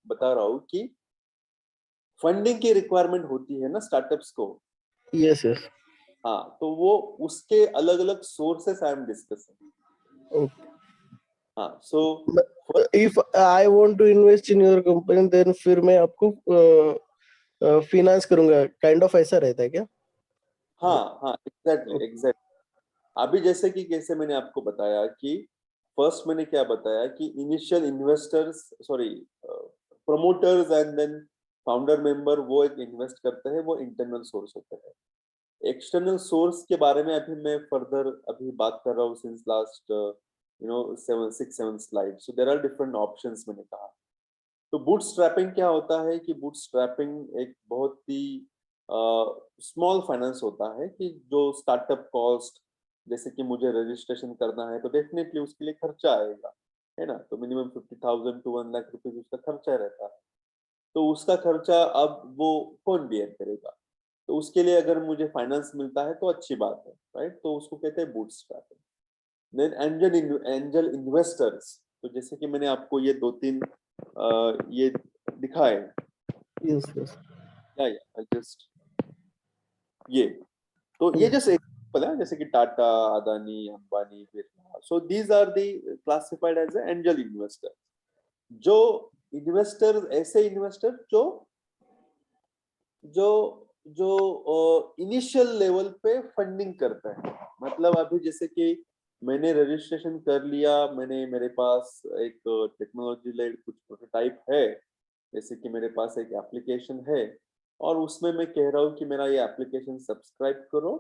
बता रहा हूँ कि फंडिंग की रिक्वायरमेंट होती है ना स्टार्टअप्स को। Yes yes. हाँ, तो वो उसके अलग अलग sources I am discussing. Okay. हाँ, so if I want to invest in your company, then फिर मैं आपको फाइनेंस करूंगा, काइंड ऑफ ऐसा रहता है क्या? हाँ हाँ, एग्जैक्टली। अभी जैसे कि कैसे मैंने आपको बताया कि फर्स्ट मैंने क्या बताया कि initial investors, sorry, promoters and then founder member, वो एक इन्वेस्ट करते हैं, वो इंटरनल सोर्स होते हैं। एक्सटर्नल सोर्स के बारे में अभी मैं फर्दर अभी बात कर रहा हूँ since last 6-7 slide. So there are different options मैंने कहा। तो बूटस्ट्रैपिंग क्या होता है कि बूटस्ट्रैपिंग एक बहुत ही स्मॉल फाइनेंस होता है कि जो स्टार्टअप कॉस्ट, जैसे कि मुझे रजिस्ट्रेशन करना है तो डेफिनेटली उसके लिए खर्चा आएगा, है ना। तो मिनिमम 50,000 to 1 लाख रुपए उसका खर्चा रहता है। तो उसका खर्चा अब वो कौन बियर करेगा? तो उसके लिए अगर मुझे फाइनेंस मिलता है तो अच्छी बात है, राइट। तो उसको कहते हैं बूटस्ट्रैपिंग। देन एंजल इन्वेस्टर्स, तो जैसे कि मैंने आपको ये 2-3 ये दिखाए। Yes yes. जस्ट ये तो ये जैसे एग्जांपल है, जैसे कि Tata, Adani, Ambani, Birla. So these are the classified as angel investor. जो इन्वेस्टर, ऐसे इन्वेस्टर जो जो जो इनिशियल लेवल पे फंडिंग करते हैं। मतलब अभी जैसे कि मैंने रजिस्ट्रेशन कर लिया, मेरे पास एक टेक्नोलॉजी लेड कुछ प्रोटोटाइप है, जैसे कि मेरे पास एक एप्लीकेशन है, और उसमें मैं कह रहा हूँ कि मेरा ये एप्लीकेशन सब्सक्राइब करो,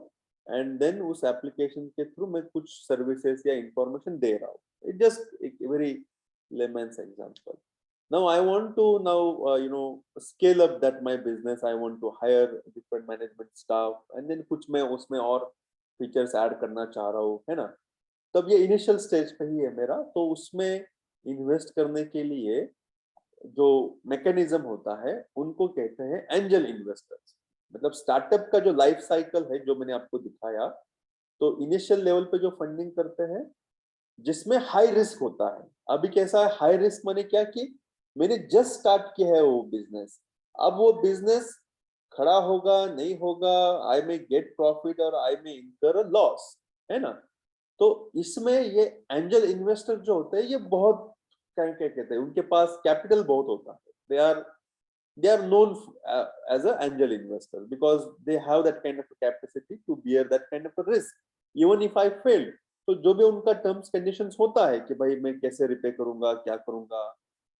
एंड देन उस एप्लीकेशन के थ्रू मैं कुछ सर्विसेज या इंफॉर्मेशन दे रहा हूँ। इट जस्ट एक very lemons example. Now I want to scale up that my business. I want to hire different management staff, and then कुछ मैं उसमें और फीचर्स ऐड करना चाह रहा हूँ, है ना। तब ये इनिशियल स्टेज पे ही है मेरा, तो उसमें इन्वेस्ट करने के लिए जो मैकेनिज्म होता है उनको कहते हैं एंजल इन्वेस्टर्स। मतलब स्टार्टअप का जो लाइफ साइकिल है जो मैंने आपको दिखाया, तो इनिशियल लेवल पे जो फंडिंग करते हैं जिसमें हाई रिस्क होता है। अभी कैसा है हाई रिस्क, माने क्या कि मैंने जस्ट स्टार्ट किया है वो बिजनेस, अब वो बिजनेस खड़ा होगा नहीं होगा, आई में गेट प्रॉफिट और आई में इनकर अ लॉस, है ना। तो इसमें ये एंजल इन्वेस्टर जो होते हैं ये बहुत क्या क्या कहते हैं, उनके पास कैपिटल बहुत होता है। They are they are known as an angel investor because they have that kind of a capacity to bear that kind of a risk. Even if I fail, तो जो भी उनका टर्म्स कंडीशंस होता है कि भाई मैं कैसे रिपे करूंगा, क्या करूंगा,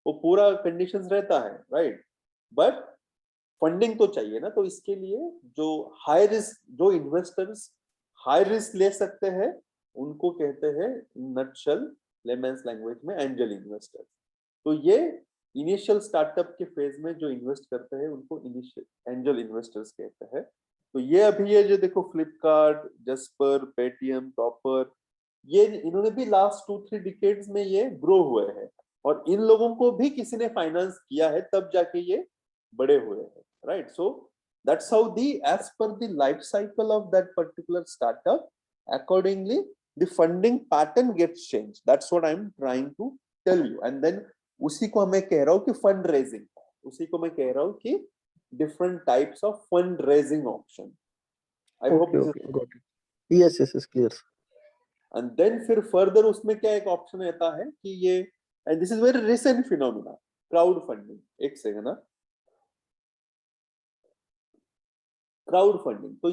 वो पूरा कंडीशंस रहता है, राइट? बट फंडिंग तो चाहिए ना, तो इसके लिए जो हाई रिस्क, जो इन्वेस्टर्स हाई रिस्क ले सकते हैं, उनको कहते हैं नटशल लेमन्स लैंग्वेज में एंजल इन्वेस्टर्स। तो ये इनिशियल स्टार्टअप के फेज में जो इन्वेस्ट करते हैं उनको इनिशियल एंजल इन्वेस्टर्स कहते हैं। तो ये अभी ये जो देखो फ्लिपकार्ट, जस्पर, पेटीएम, टॉपर, ये इन्होंने भी लास्ट 2-3 डिकेड्स में ये ग्रो हुए हैं और इन लोगों को भी किसी ने फाइनेंस किया है तब जाके ये बड़े हुए हैं, right? So that's how as per the life cycle of that particular startup, accordingly the funding pattern gets changed. That's what I'm trying to tell you. And then उसी को मैं कह रहा हूँ कि फंड रेजिंग, उसी को मैं कह रहा हूँ कि different types of fund raising option. I hope this is got it. Yes, it's clear. And then फिर further उसमें क्या एक ऑप्शन रहता है कि ये, and this is very recent phenomena, crowd funding. एक सेकंड ना, क्राउड फंडिंग। तो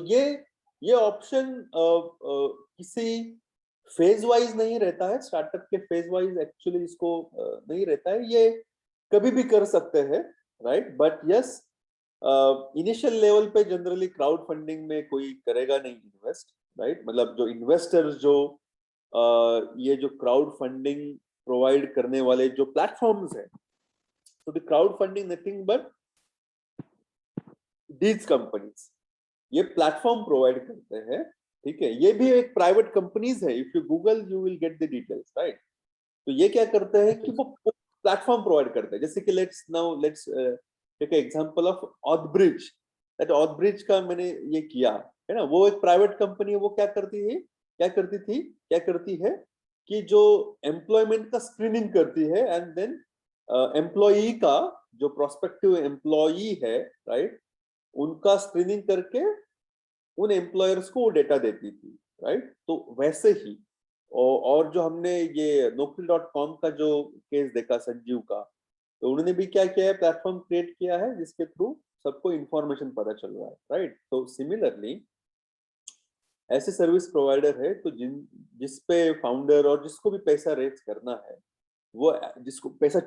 ये ऑप्शन किसी फेज वाइज नहीं रहता है, स्टार्टअप के फेज वाइज एक्चुअली इसको नहीं रहता है, ये कभी भी कर सकते हैं, right? But yes, initial level पे जनरली क्राउड फंडिंग में कोई करेगा नहीं इन्वेस्ट, राइट? मतलब जो इन्वेस्टर्स जो ये जो क्राउड फंडिंग प्रोवाइड करने वाले जो प्लेटफॉर्म्स है, तो the crowd funding nothing but these companies ये प्लेटफॉर्म प्रोवाइड करते हैं, ठीक है? ये भी एक प्राइवेट कंपनीज है, if you Google you will get the details, right? तो ये क्या करते हैं कि वो प्लेटफॉर्म प्रोवाइड करते हैं, जैसे कि let's take example of AuthBridge. That AuthBridge का मैंने ये किया है ना, वो एक प्राइवेट कंपनी है, वो क्या करती है कि जो एम्प्लॉयमेंट का स्क्रीनिंग करती है एंड देन एम्प्लॉई का जो प्रोस्पेक्टिव एम्प्लॉई है, राइट, उनका स्क्रीनिंग करके उन एम्प्लॉयर्स को वो डेटा देती थी, राइट? तो वैसे ही और जो हमने ये Naukri.com का जो केस देखा संजीव का, तो उन्होंने भी क्या किया है, प्लेटफॉर्म क्रिएट किया है जिसके थ्रू सबको इंफॉर्मेशन पता चल रहा है, राइट? तो सिमिलरली ऐसे सर्विस प्रोवाइडर है तो जिसपे फाउंडर और जिसको भी पैसा रेज करना है, वो जिसको पैसा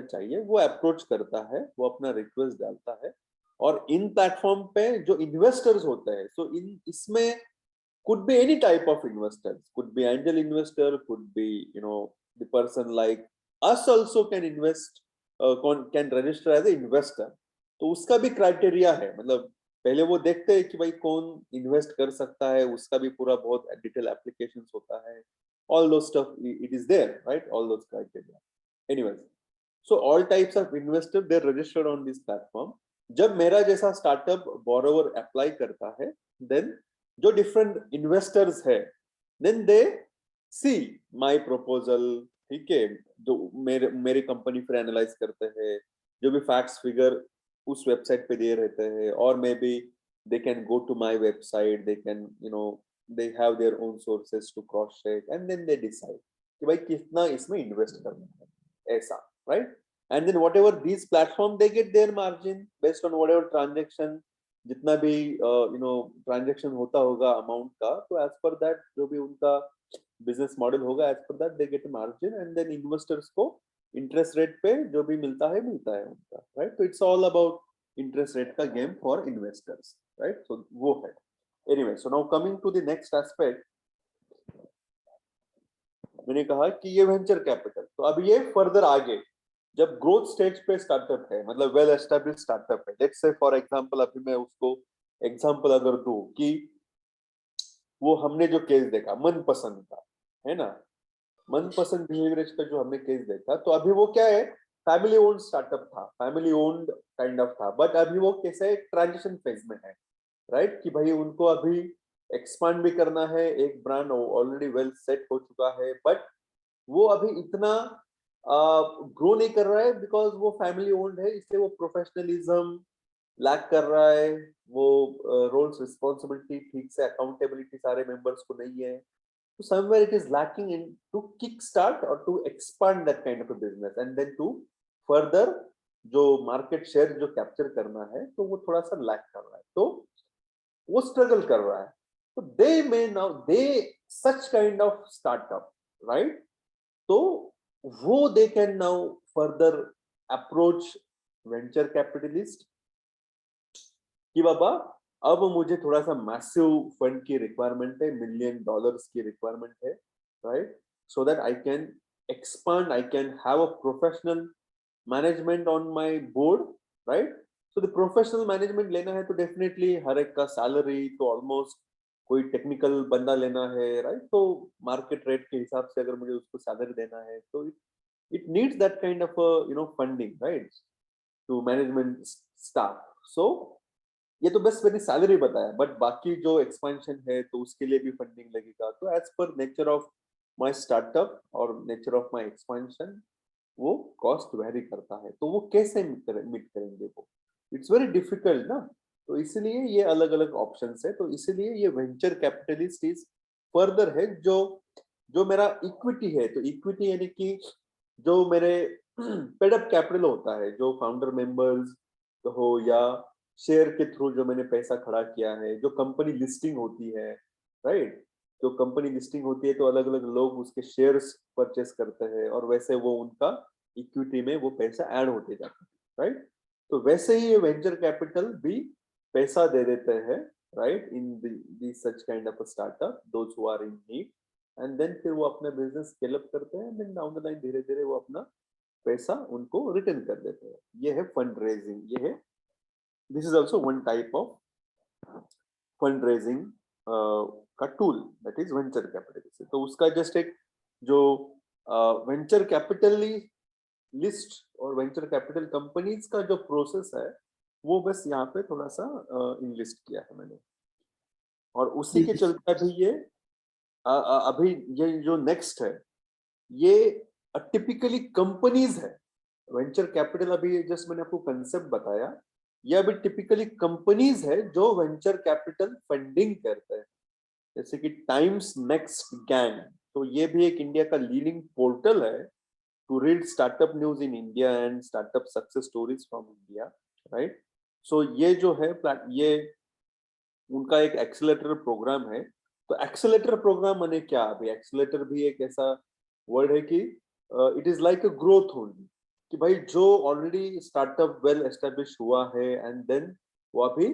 चाहिए वो अप्रोच करता है, वो अपना रिक्वेस्ट डालता है और इन प्लेटफॉर्म पे जो इन्वेस्टर्स होते हैं, सो इसमें could be any type of investors, could be angel investor, could be the person like us also can invest, can register as an investor. तो उसका भी क्राइटेरिया है, मतलब पहले वो देखते हैं कि भाई कौन इन्वेस्ट कर सकता है, उसका भी पूरा बहुत डिटेल एप्लीकेशंस होता है, all those stuff it is there, right? All those criteria. Anyways, so all types of investor they're registered on this platform. जब मेरा जैसा स्टार्टअप बोरोवर अप्लाई करता है, देन जो डिफरेंट इन्वेस्टर्स है, then they see my proposal, ठीक है? जो मेरे कंपनी फिर एनालाइज करते हैं, जो भी फैक्ट्स फिगर उस वेबसाइट पे दे रहते हैं, और maybe they can go to my website, they can they have their own sources to cross check and then they decide कि भाई कितना इसमें इन्वेस्ट करना है, ऐसा, right? And then whatever these platform they get their margin based on whatever transaction, जितना भी transaction होता होगा अमाउंट का, तो एज पर दैट जो भी उनका बिजनेस मॉडल होगा, एज पर that they get margin and then investors को इंटरेस्ट रेट पे जो भी मिलता है उनका, राइट? तो it's all about interest rate का game for investors, right? So वो है। Anyway, so now coming to the next aspect, मैंने कहा कि ये वेंचर कैपिटल, तो अब ये फर्दर आगे जब ग्रोथ स्टेज पे स्टार्टअप है, मतलब वेल एस्टेब्लिश्ड स्टार्टअप है, लेट्स से फॉर एग्जांपल, अभी मैं उसको एग्जांपल अगर दूं कि वो हमने जो केस देखा मनपसंद का, है ना, मनपसंद बिहेवियरेज का जो हमने केस देखा, तो अभी वो क्या है, फैमिली ओन्ड स्टार्टअप था, फैमिली ओन्ड काइंड ऑफ था, बट अभी वो कैसे ट्रांजिशन फेज में है, राइट? कि भाई उनको अभी एक्सपांड भी करना है, एक ब्रांड ऑलरेडी वेल सेट हो चुका है, बट वो अभी इतना ग्रो नहीं कर रहा है बिकॉज वो फैमिली ओन्ड है, इसलिए वो प्रोफेशनलिज्म लैक कर रहा है, वो रोल्स रिस्पॉन्सिबिलिटी ठीक से अकाउंटेबिलिटी सारे मेंबर्स को नहीं है, तो somewhere it is lacking in to kickstart or to expand that kind of a business and then to further जो मार्केट शेयर जो कैप्चर करना है तो वो थोड़ा सा लैक कर रहा है, तो वो स्ट्रगल कर रहा है। तो they may now they such kind of startup, right? तो वो they can now further approach venture capitalist कि बाबा अब मुझे थोड़ा सा मैसिव फंड की रिक्वायरमेंट है, $1 million की रिक्वायरमेंट है, right? So that I can expand, I can have a professional management on my board, right? So the professional management लेना है तो definitely हर एक का salary तो almost कोई technical बंदा लेना है, right? तो market rate के हिसाब से अगर मुझे उसको salary देना है तो it needs that kind of funding, right? To management staff. So ये तो बस मैंने सैलरी बताया, बट बाकी जो एक्सपेंशन है तो उसके लिए भी फंडिंग लगेगा। तो एज पर नेचर ऑफ माय स्टार्टअप और नेचर ऑफ माय एक्सपेंशन वो कॉस्ट वेरी करता है। तो वो कैसे मीट करेंगे वो, इट्स वेरी डिफिकल्ट ना। तो इसलिए ये अलग अलग ऑप्शंस है। तो इसलिए ये वेंचर कैपिटलिस्ट इज फर्दर है जो जो मेरा इक्विटी है। तो इक्विटी यानी कि जो मेरे पेडअप कैपिटल होता है, जो फाउंडर मेंबर्स हो या शेयर के थ्रू जो मैंने पैसा खड़ा किया है, जो कंपनी लिस्टिंग होती है, राइट? जो कंपनी लिस्टिंग होती है तो अलग अलग लोग उसके शेयर्स परचेस करते हैं और वैसे वो उनका इक्विटी में वो पैसा ऐड होते जाता है, राइट? तो वैसे ही ये वेंचर कैपिटल भी पैसा दे देते हैं, right? In the such kind of a startup, those who are in need, and then फिर वो अपना बिजनेस स्केल अप करते हैं, देन डाउन द लाइन धीरे धीरे वो अपना पैसा उनको रिटर्न कर देते हैं। ये है फंड रेजिंग, ये है, this is also one type of fund raising का tool, that is venture capital. तो उसका जस्ट एक जो वेंचर कैपिटल लिस्ट और वेंचर कैपिटल कंपनीज का जो प्रोसेस है वो बस यहाँ पे थोड़ा सा इनलिस्ट किया है मैंने। और उसी के Yes. चलते अभी ये अभी ये जो नेक्स्ट है ये टिपिकली कंपनीज है। वेंचर कैपिटल अभी जस्ट मैंने आपको कंसेप्ट बताया, ये अभी टिपिकली कंपनीज है जो वेंचर कैपिटल फंडिंग करते हैं, जैसे कि टाइम्स नेक्स्ट गैंग। तो ये भी एक इंडिया का लीडिंग पोर्टल है to read startup news in India and startup success stories from India, right? So ये जो है ये उनका एक एक्सेलेरेटर प्रोग्राम है। तो एक्सेलेरेटर प्रोग्राम माने क्या? अभी एक्सेलेरेटर भी एक ऐसा वर्ड है कि it is like a growth only, कि भाई जो ऑलरेडी स्टार्टअप वेल एस्टेब्लिश हुआ है एंड देन वो अभी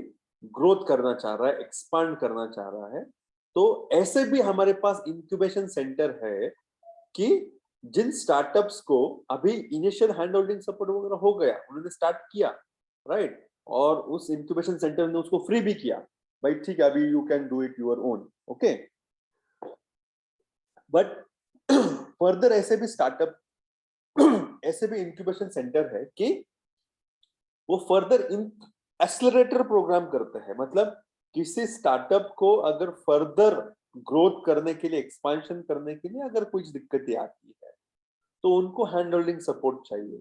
ग्रोथ करना चाह रहा है, एक्सपांड करना चाह रहा है, तो ऐसे भी हमारे पास इंक्यूबेशन सेंटर है कि जिन स्टार्टअप्स को अभी इनिशियल हैंड होल्डिंग सपोर्ट वगैरह हो गया, उन्होंने स्टार्ट किया, राइट? और उस इंक्यूबेशन सेंटर ने उसको फ्री भी किया, भाई ठीक है अभी you can do it your own, okay. But further ऐसे भी स्टार्टअप ऐसे भी इंक्यूबेशन सेंटर है कि वो फर्दर इन एक्सेलरेटर प्रोग्राम करते हैं। मतलब किसी स्टार्टअप को अगर फर्दर ग्रोथ करने के लिए, एक्सपेंशन करने के लिए अगर कुछ दिक्कतें आती है तो उनको हैंड होल्डिंग सपोर्ट चाहिए,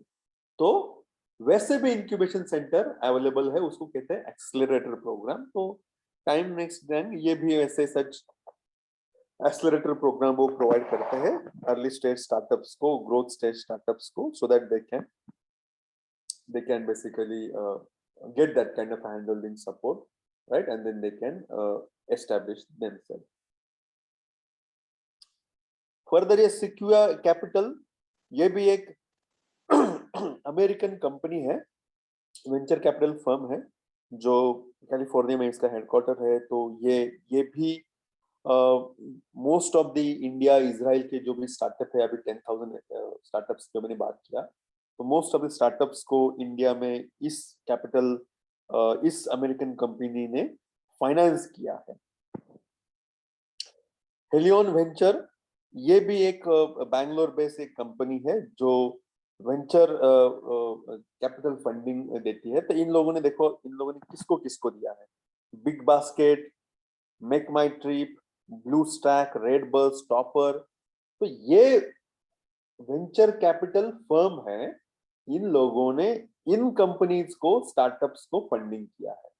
तो वैसे भी इंक्यूबेशन सेंटर अवेलेबल है, उसको कहते हैं एक्सेलरेटर प्रोग्राम। तो टाइम नेक्स्ट गैंग ये भी ऐसे सच एक्सेलरेटर प्रोग्राम वो प्रोवाइड करते हैं अर्ली स्टेज स्टार्टअप्स को, ग्रोथ स्टेज स्टार्टअप्स को, so that they can basically get that kind of hand-holding support, right? And then they can establish themselves. Further, ये Sequoia Capital, ये भी एक अमेरिकन कंपनी है, वेंचर कैपिटल फर्म है जो California में इसका हेडक्वार्टर है। तो ये भी most of the India Israel के जो भी स्टार्टअप है, अभी 10,000 स्टार्टअप्स जो मैंने बात किया, तो मोस्ट ऑफ द स्टार्टअप्स को इंडिया में इस कैपिटल इस अमेरिकन कंपनी ने फाइनेंस किया है। हेलियन वेंचर ये भी एक बैंगलोर बेस्ड एक कंपनी है जो वेंचर कैपिटल फंडिंग देती है। तो इन लोगों ने देखो, इन लोगों ने किसको किसको दिया है, Big Basket, Make My Trip, Blue Stack, Red Bus, Toppr. तो ये वेंचर कैपिटल फर्म है, इन लोगों ने इन कंपनीज को, स्टार्टअप्स को फंडिंग किया है,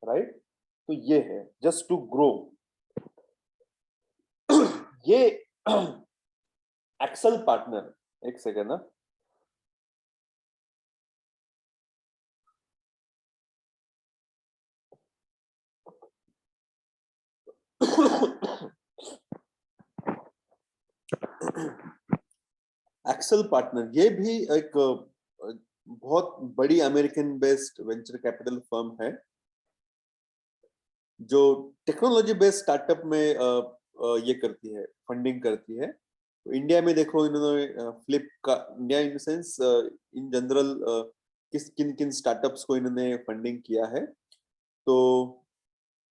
राइट? तो ये है जस्ट टू ग्रो। ये एक्सेल पार्टनर, एक सेकेंड ना, एक्सेल पार्टनर ये भी एक बहुत बड़ी American based venture capital firm है जो टेक्नोलॉजी बेस्ड स्टार्टअप में ये करती है, फंडिंग करती है। तो इंडिया में देखो इन्होंने फ्लिप का India in sense in general किस किन किन स्टार्टअप्स को इन्होंने फंडिंग किया है। तो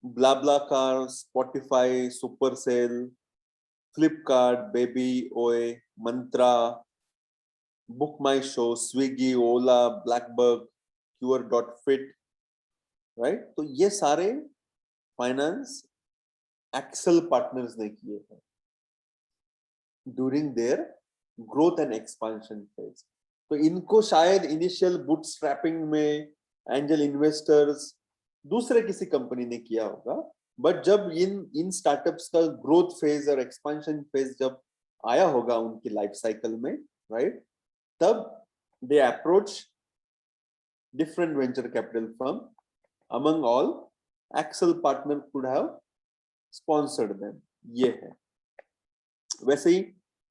ब्लाब्लाकार, स्पॉटिफाई, सुपरसेल, फ्लिपकार्ट, बेबी ओए, मंत्रा, बुक माई शो, स्विगी, ओला, ब्लैकबर्ग, क्यूअर डॉट फिट, राइट। तो ये सारे फाइनेंस एक्सेल पार्टनर्स ने किए हैं during their growth and expansion phase. तो इनको शायद इनिशियल बूटस्ट्रैपिंग में एंजल इन्वेस्टर्स दूसरे किसी कंपनी ने किया होगा, बट जब इन स्टार्टअप्स का ग्रोथ फेज और एक्सपांशन फेज जब आया होगा उनकी लाइफ साइकिल में, राइट, तब they approach different venture capital firm. Among all, Axel partner could have sponsored them. ये है। वैसे ही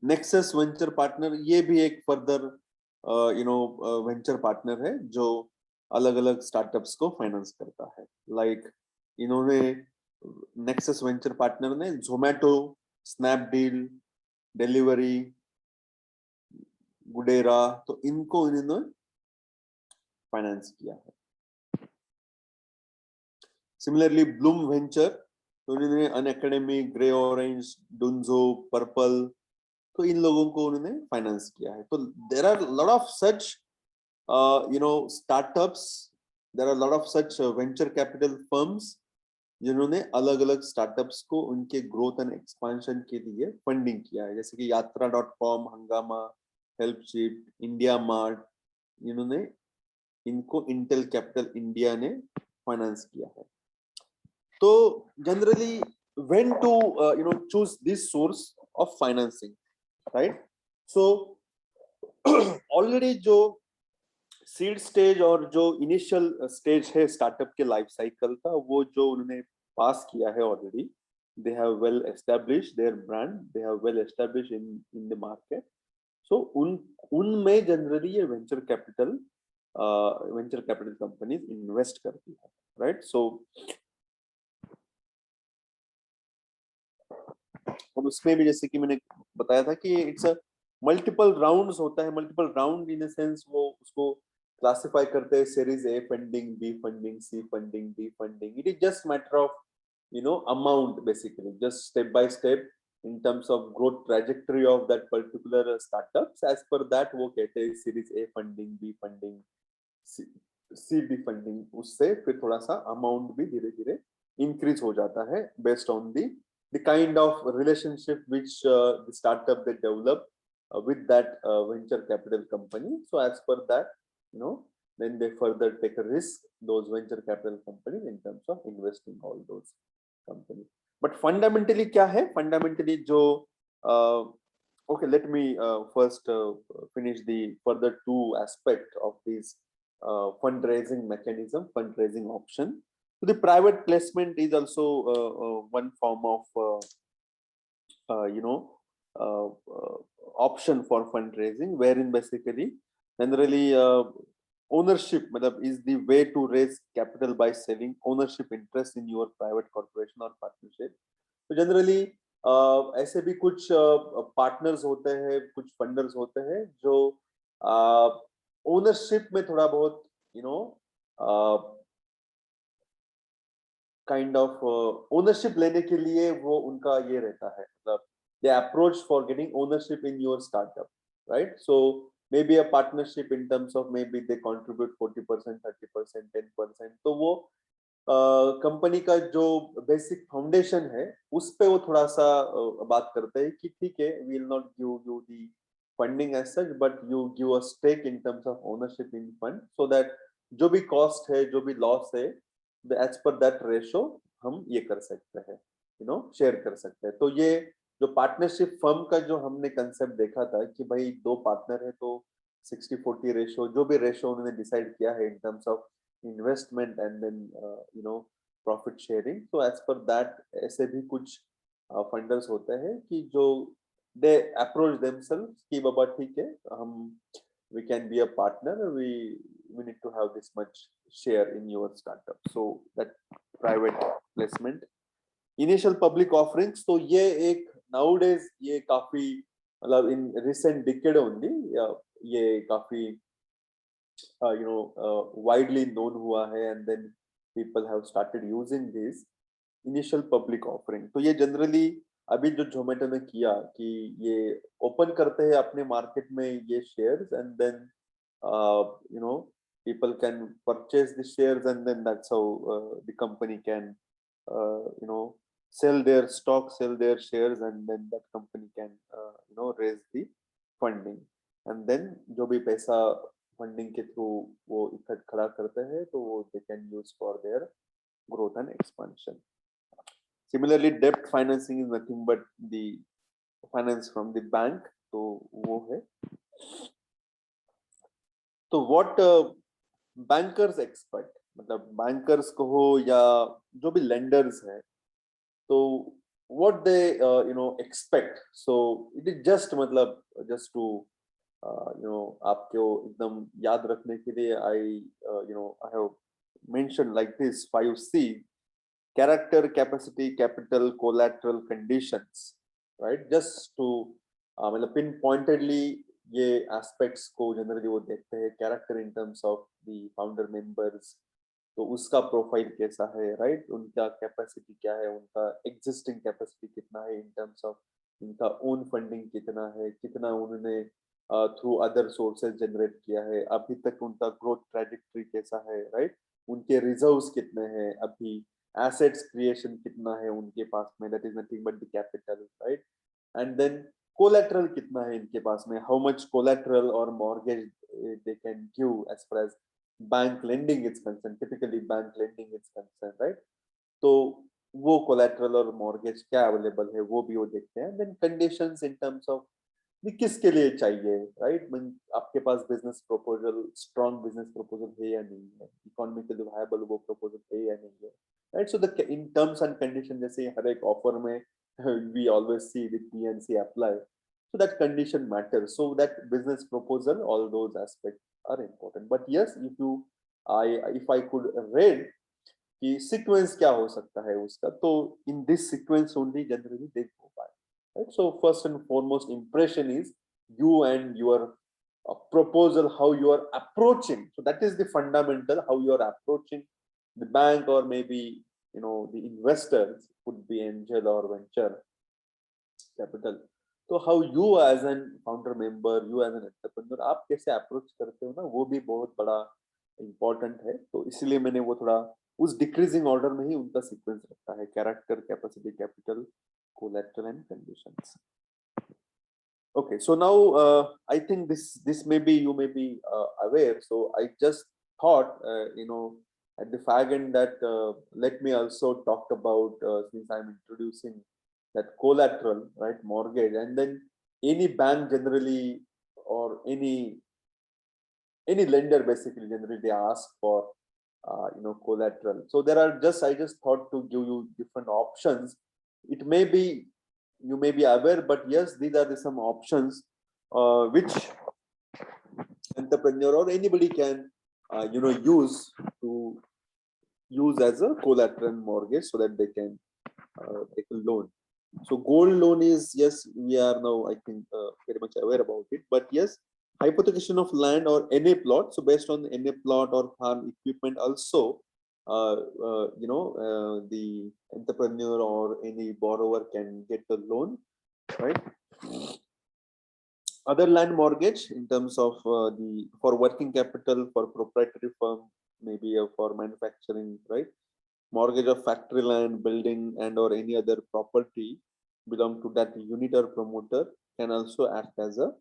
Nexus venture partner ये भी एक फर्दर वेंचर पार्टनर है जो अलग अलग स्टार्टअप्स को फाइनेंस करता है। लाइक इन्होंने Nexus वेंचर पार्टनर ने जोमेटो, स्नैपडील, डिलीवरी, गुडेरा, तो इनको इन्होंने फाइनेंस किया है। सिमिलरली ब्लूम वेंचर, तो उन्होंने Unacademy, Grey Orange, Dunzo, Purplle, तो इन लोगों को उन्होंने फाइनेंस किया है। तो there are lot of such startups, there are lot of such venture capital firms जिन्होंने अलग अलग स्टार्टअप्स को उनके ग्रोथ एंड एक्सपांशन के लिए फंडिंग किया है, जैसे कि यात्रा.com, हंगामा, हेल्पशीट, इंडिया मार्ट, इन्होंने इनको इंटेल कैपिटल इंडिया ने फाइनेंस किया है। तो generally when to choose this source of financing, right? So already जो सीड स्टेज और जो इनिशियल स्टेज है स्टार्टअप के लाइफ साइकिल का, वो जो उन्होंने पास किया है already, they have well established their brand, they have well established in the market. So उनमें जनरली ये वेंचर कैपिटल कंपनीज इन्वेस्ट करती है, राइट। सो और उसमें भी जैसे कि मैंने बताया था कि इट्स अ मल्टीपल राउंड्स होता है, multiple round in a sense वो उसको क्लासिफाई करते हैं series A funding, B funding, C funding, D funding. It is just matter of amount, basically just step by step in terms of growth trajectory of that particular startups, as per that वो कहते हैं series A funding, B funding, C D funding. उससे फिर थोड़ा सा amount भी धीरे धीरे इंक्रीज हो जाता है based on the kind of relationship which the startup they develop with that venture capital company. So as per that, then they further take a risk, those venture capital companies, in terms of investing all those companies. But fundamentally क्या है? Fundamentally जो okay, let me first finish the further two aspect of this fundraising mechanism, fundraising option. So the private placement is also one form of option for fundraising, wherein basically generally ownership is the way to raise capital by selling ownership interest in your private corporation or partnership. तो generally ऐसे भी कुछ partners होते हैं, कुछ funders होते हैं जो ओनरशिप में थोड़ा बहुत काइंड ऑफ ओनरशिप लेने के लिए वो उनका ये रहता है, मतलब they approach for getting ownership in your startup, right. So may be a partnership in terms of may be they contribute 40%, 30%, 10%। तो वो कंपनी का जो बेसिक फाउंडेशन है उस पे वो थोड़ा सा बात करते हैं कि ठीक है, we will not give you the funding as such, but you give a stake in terms of ownership in fund, so that जो भी कॉस्ट है, जो भी लॉस है, एज पर दैट रेशो हम ये कर सकते हैं, शेयर कर सकते हैं। तो ये जो पार्टनरशिप फर्म का जो हमने कंसेप्ट देखा था कि भाई दो पार्टनर है तो 60-40 रेशो, जो भी रेशो उन्होंने डिसाइड किया है in terms of investment and then profit sharing. तो एज पर दैट ऐसे भी कुछ फंडर्स होते हैं कि जो दे अप्रोच देमसेल्व्स कि बाबा ठीक है, हम we can be a partner, we need to have this much share in your startup, so that private placement, initial public offerings। तो ये एक nowadays ये काफी मतलब इन recent decade only ये काफी widely known हुआ है, and then people have started using this initial public offering। तो ये जनरली अभी जो जोमेटो ने किया कि ये ओपन करते हैं अपने मार्केट में ये shares, and then people can purchase the shares, and then that's how the company can sell their stock, sell their shares, and then that company can raise the funding, and then जो भी पैसा funding के through वो इकट्ठा खड़ा करते हैं तो वो they can use for their growth and expansion। Similarly, debt financing is nothing but the finance from the bank, तो वो है। तो what bankers expect, मतलब bankers को हो या जो भी lenders है, तो what they expect, so it is just मतलब just to आपको एकदम याद रखने के लिए I have mentioned like this 5C: character, capacity, capital, collateral, conditions, right? Just to मतलब pinpointedly ये aspects को generally वो देखते हैं। character in terms of the founder members, तो उसका प्रोफाइल कैसा है, राइट? उनका कैपेसिटी क्या है, उनका एग्जिस्टिंग कैपेसिटी कितना है इन टर्म्स ऑफ उनका ओन फंडिंग कितना है, कितना उन्होंने थ्रू अदर सोर्सेज जनरेट किया है, अभी तक उनका ग्रोथ ट्रैजेक्टरी कैसा है, राइट? उनके रिजर्व्स कितने हैं, अभी एसेट्स क्रिएशन कितना है उनके पास में, that is nothing but the capital, right? And then collateral कितना है इनके पास में, हाउ मच कोलैटरल और mortgage they can give as far as bank lending is concerned, typically bank lending is concerned, right? तो वो collateral और mortgage क्या available है वो भी वो देखते हैं। then conditions in terms of किसके लिए चाहिए, right? आपके पास business proposal, strong business proposal है या नहीं है, economically viable वो proposal है या नहीं है, right? So the in terms and conditions, जैसे हर एक offer में we always see the P&C apply, so that condition matters, so that business proposal, all those aspects are important। but yes, if I could read कि sequence क्या हो सकता है उसका, तो in this sequence only generally they go by, right? So first and foremost impression is you and your proposal, how you are approaching, so that is the fundamental, how you are approaching the bank or maybe the investors, could be angel or venture capital। तो how you as an founder member, you as an entrepreneur, आप कैसे approach करते हो ना, वो भी बहुत बड़ा इंपॉर्टेंट है। तो इसलिए मैंने वो थोड़ा उस डिक्रीजिंग ऑर्डर में ही उनका सीक्वेंस रखा है: character, capacity, capital, collateral and conditions. Okay, so now I think this may be, you may be aware, so I just thought at the fag end that let me also talk about, since I'm introducing that collateral, right, mortgage, and then any bank generally or any lender basically generally they ask for collateral. So there are I just thought to give you different options. It may be you may be aware, but yes, these are some options which entrepreneur or anybody can use as a collateral mortgage, so that they can take a loan. So gold loan is, yes, we are now I think very much aware about it, but yes, hypothecation of land or NA plot. So based on NA plot or farm equipment also, the entrepreneur or any borrower can get a loan, right? Other land mortgage in terms of for working capital, for proprietary firm, maybe for manufacturing, right? Mortgage of factory land, building, and or any other property belong to that unit or promoter can also act as a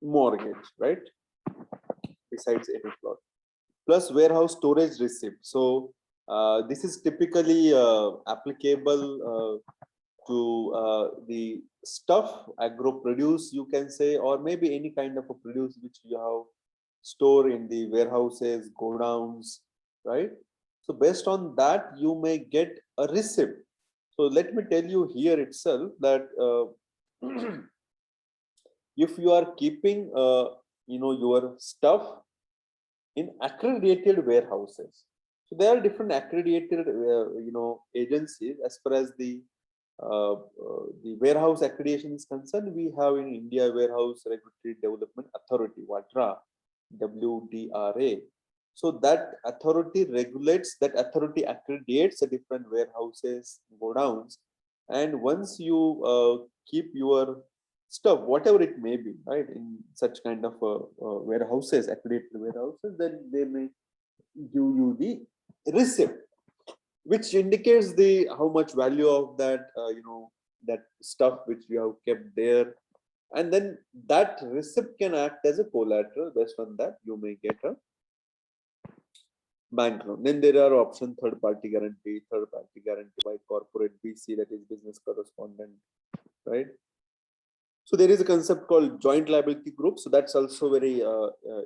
mortgage, right? Besides any plot. Plus warehouse storage receipt. So this is typically applicable to the stuff, agro produce, you can say, or maybe any kind of a produce which you have store in the warehouses, godowns, right? So based on that, you may get a receipt. So let me tell you here itself that if you are keeping your stuff in accredited warehouses, so there are different accredited agencies. As far as the warehouse accreditation is concerned, we have in India Warehouse Regulatory Development Authority, WADRA, WDRA. So that authority regulates, that authority accreditates the different warehouses, godowns, and once you keep your stuff, whatever it may be, right, in such kind of warehouses, accredited warehouses, then they may give you the receipt, which indicates the how much value of that that stuff which you have kept there, and then that receipt can act as a collateral. Based on that, you may get a bank loan. Then there are options: third party guarantee by corporate BC, that is business correspondent, right? So there is a concept called joint liability group. So that's also very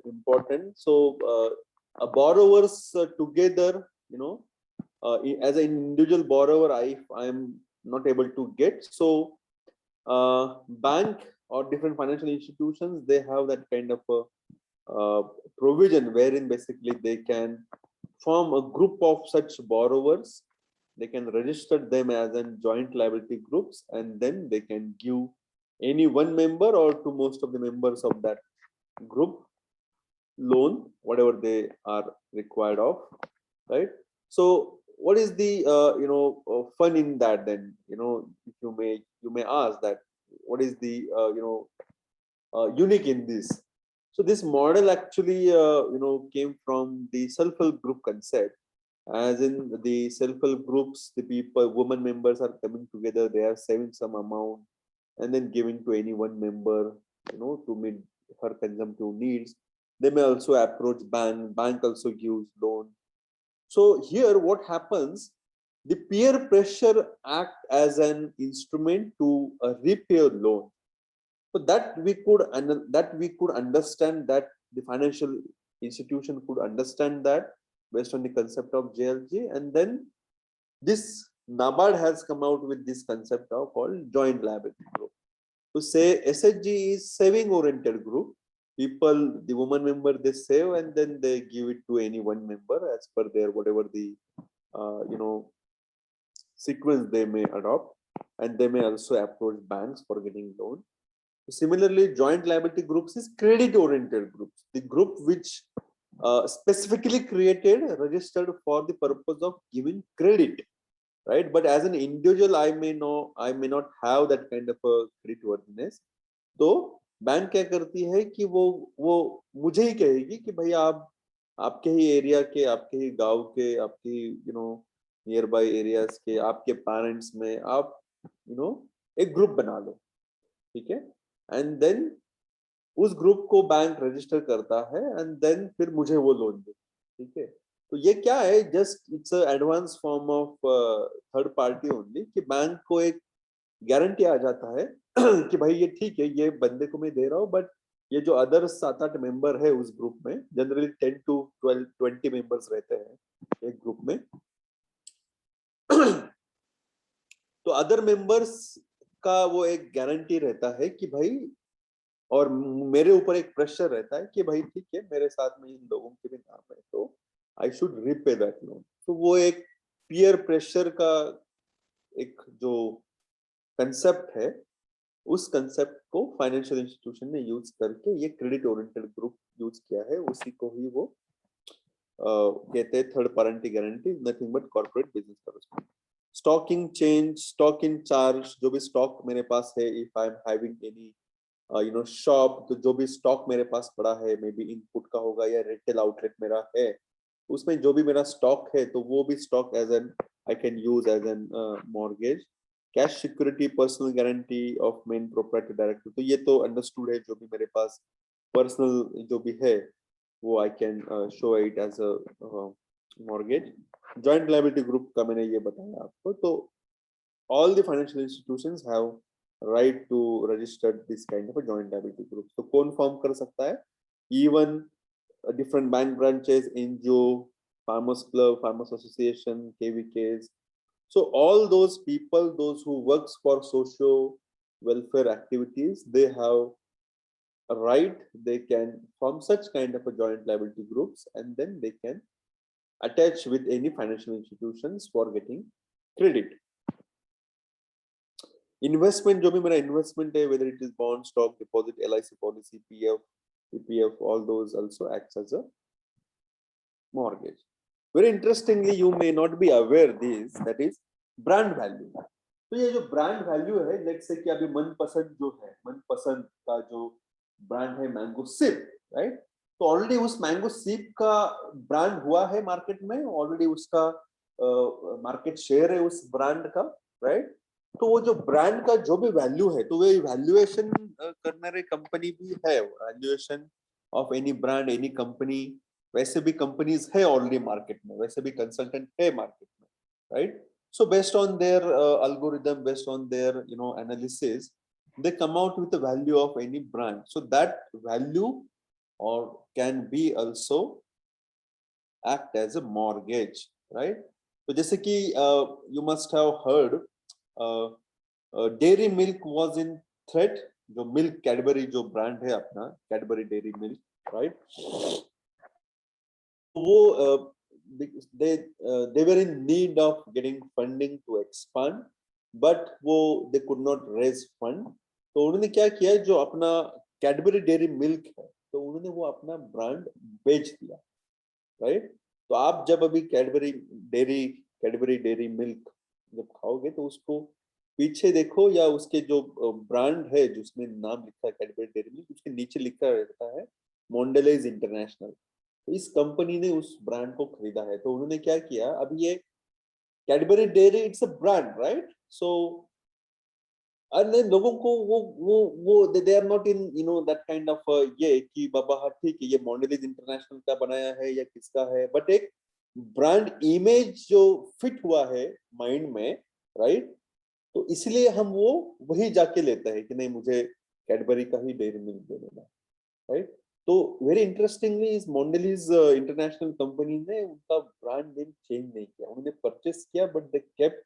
important. So borrowers together, as an individual borrower, I am not able to get. So bank or different financial institutions, they have that kind of a provision wherein basically they can form a group of such borrowers. They can register them as in joint liability groups, and then they can give any one member or to most of the members of that group loan, whatever they are required of, right? So what is the fun in that? Then you may ask that what is the unique in this. So this model actually came from the self-help group concept. As in the self-help groups, the people, women members are coming together, they are saving some amount and then giving to any one member, to meet her consumptive needs. They may also approach bank also gives loan. So here what happens, the peer pressure act as an instrument to repay a loan. So that we could understand, that the financial institution could understand that based on the concept of JLG, and then this NABARD has come out with this concept of called joint liability group. To say SHG is saving oriented group. People, the woman member, they save and then they give it to any one member as per their whatever the sequence they may adopt, and they may also approach banks for getting loan. Similarly, joint liability groups is credit-oriented groups, the group which specifically created, registered for the purpose of giving credit, right? But as an individual, I may not have that kind of a creditworthiness. तो bank क्या करती है कि वो मुझे ही कहेगी कि भाई आप आपके ही एरिया के, आपके ही गांव के, आपके नियर बाय एरियाज के, आपके पेरेंट्स में आप एक ग्रुप बना लो, ठीक है? एंड देन उस ग्रुप को बैंक रजिस्टर करता है एंड देन फिर मुझे वो लोन दे, ठीक है? तो ये क्या है, just it's advance form of third party only, कि बैंक को एक गारंटी आ जाता है कि भाई ये ठीक है, ये बंदे को मैं दे रहा हूँ, बट ये जो अदर 7-8 मेंबर है उस ग्रुप में, जनरली 10 to 12 20 मेंबर्स रहते हैं एक ग्रुप में, तो अदर मेंबर्स का वो एक गारंटी रहता है कि भाई, और मेरे ऊपर एक प्रेशर रहता है कि भाई ठीक है, मेरे साथ में इन लोगों के भी नाम है, तो I should repay that loan. तो वो एक पीयर प्रेशर का एक जो कंसेप्ट है, उस कंसेप्ट को फाइनेंशियल इंस्टीट्यूशन ने यूज करके ये क्रेडिट ओरिएंटेड ग्रुप यूज किया है। उसी को ही वो कहते हैं third party guarantee, nothing but corporate business correspondent. Stock in change, stock in charge, जो भी स्टॉक मेरे पास है, if I am having any shop, तो जो भी स्टॉक मेरे पास पड़ा है, मे बी इनपुट का होगा या रिटेल आउटलेट मेरा है, उसमें जो भी मेरा स्टॉक है, तो वो भी stock as an I can use as an mortgage. Cash security, personal guarantee of main proprietor director, तो ये तो अंडरस्टूड है, जो भी मेरे पास पर्सनल जो भी है वो I can show it as a mortgage. Joint liability group का मैंने ये बताया आपको। तो all the financial institutions have right to register this kind of a joint liability group. तो कौन फॉर्म कर सकता है? Even different bank branches, NGO, Farmers Club, Farmers Association, KVKs. So all those people, those who works for social welfare activities, they have a right, they can form such kind of a joint liability groups, and then they can attach with any financial institutions for getting credit. Investment जो भी मेरा investment है, whether it is bond, stock, deposit, LIC policy, PF, EPF, all those also acts as a mortgage. Very interestingly, you may not be aware this, that is brand value. तो ये जो brand value है, let's say कि अभी मनपसंद जो है, मनपसंद का जो brand है मैंगो सिप, right? तो ऑलरेडी उस मैंगो सिप का ब्रांड हुआ है मार्केट में, ऑलरेडी उसका मार्केट शेयर है उस ब्रांड का, राइट? तो वो जो ब्रांड का जो भी वैल्यू है, तो वो वैल्यूएशन करने कंपनी भी है, valuation of any brand, any company, वैसे भी कंपनीज है ऑलरेडी मार्केट में, वैसे भी कंसल्टेंट है मार्केट में, right? So based on their algorithm, based on their analysis, they come out with the value of any brand. So that value or can be also act as a mortgage, right? So जैसे कि you must have heard dairy milk was in threat. जो milk Cadbury जो brand है अपना Cadbury Dairy Milk, right? वो they were in need of getting funding to expand, but वो they could not raise fund. तो उन्होंने क्या किया, जो अपना Cadbury Dairy Milk है, तो उन्होंने वो अपना ब्रांड बेच दिया, राइट? तो आप जब अभी कैडबरी डेयरी मिल्क जब खाओगे तो उसको पीछे देखो, या उसके जो ब्रांड है जिसमें नाम लिखा है कैडबरी डेयरी मिल्क, उसके नीचे लिखा रहता है मोंडेलेज इंटरनेशनल। तो इस कंपनी ने उस ब्रांड को खरीदा है। तो उन्होंने क्या किया, अभी ये Cadbury Dairy it's a brand, right? So लोगों को वो they are not in that kind of ये कि बाबा हाँ ठीक है ये मॉन्डेलिज इंटरनेशनल का बनाया है या किसका है, बट एक ब्रांड इमेज जो फिट हुआ है माइंड में, राइट? तो इसलिए हम वो वही जाके लेते हैं कि नहीं मुझे कैडबरी का ही डेयरी मिल्क दे देना, राइट? तो वेरी इंटरेस्टिंगली इस मॉन्डेलिज इंटरनेशनल कंपनी ने उनका ब्रांड नेम चेंज नहीं किया, उन्होंने परचेस किया but they kept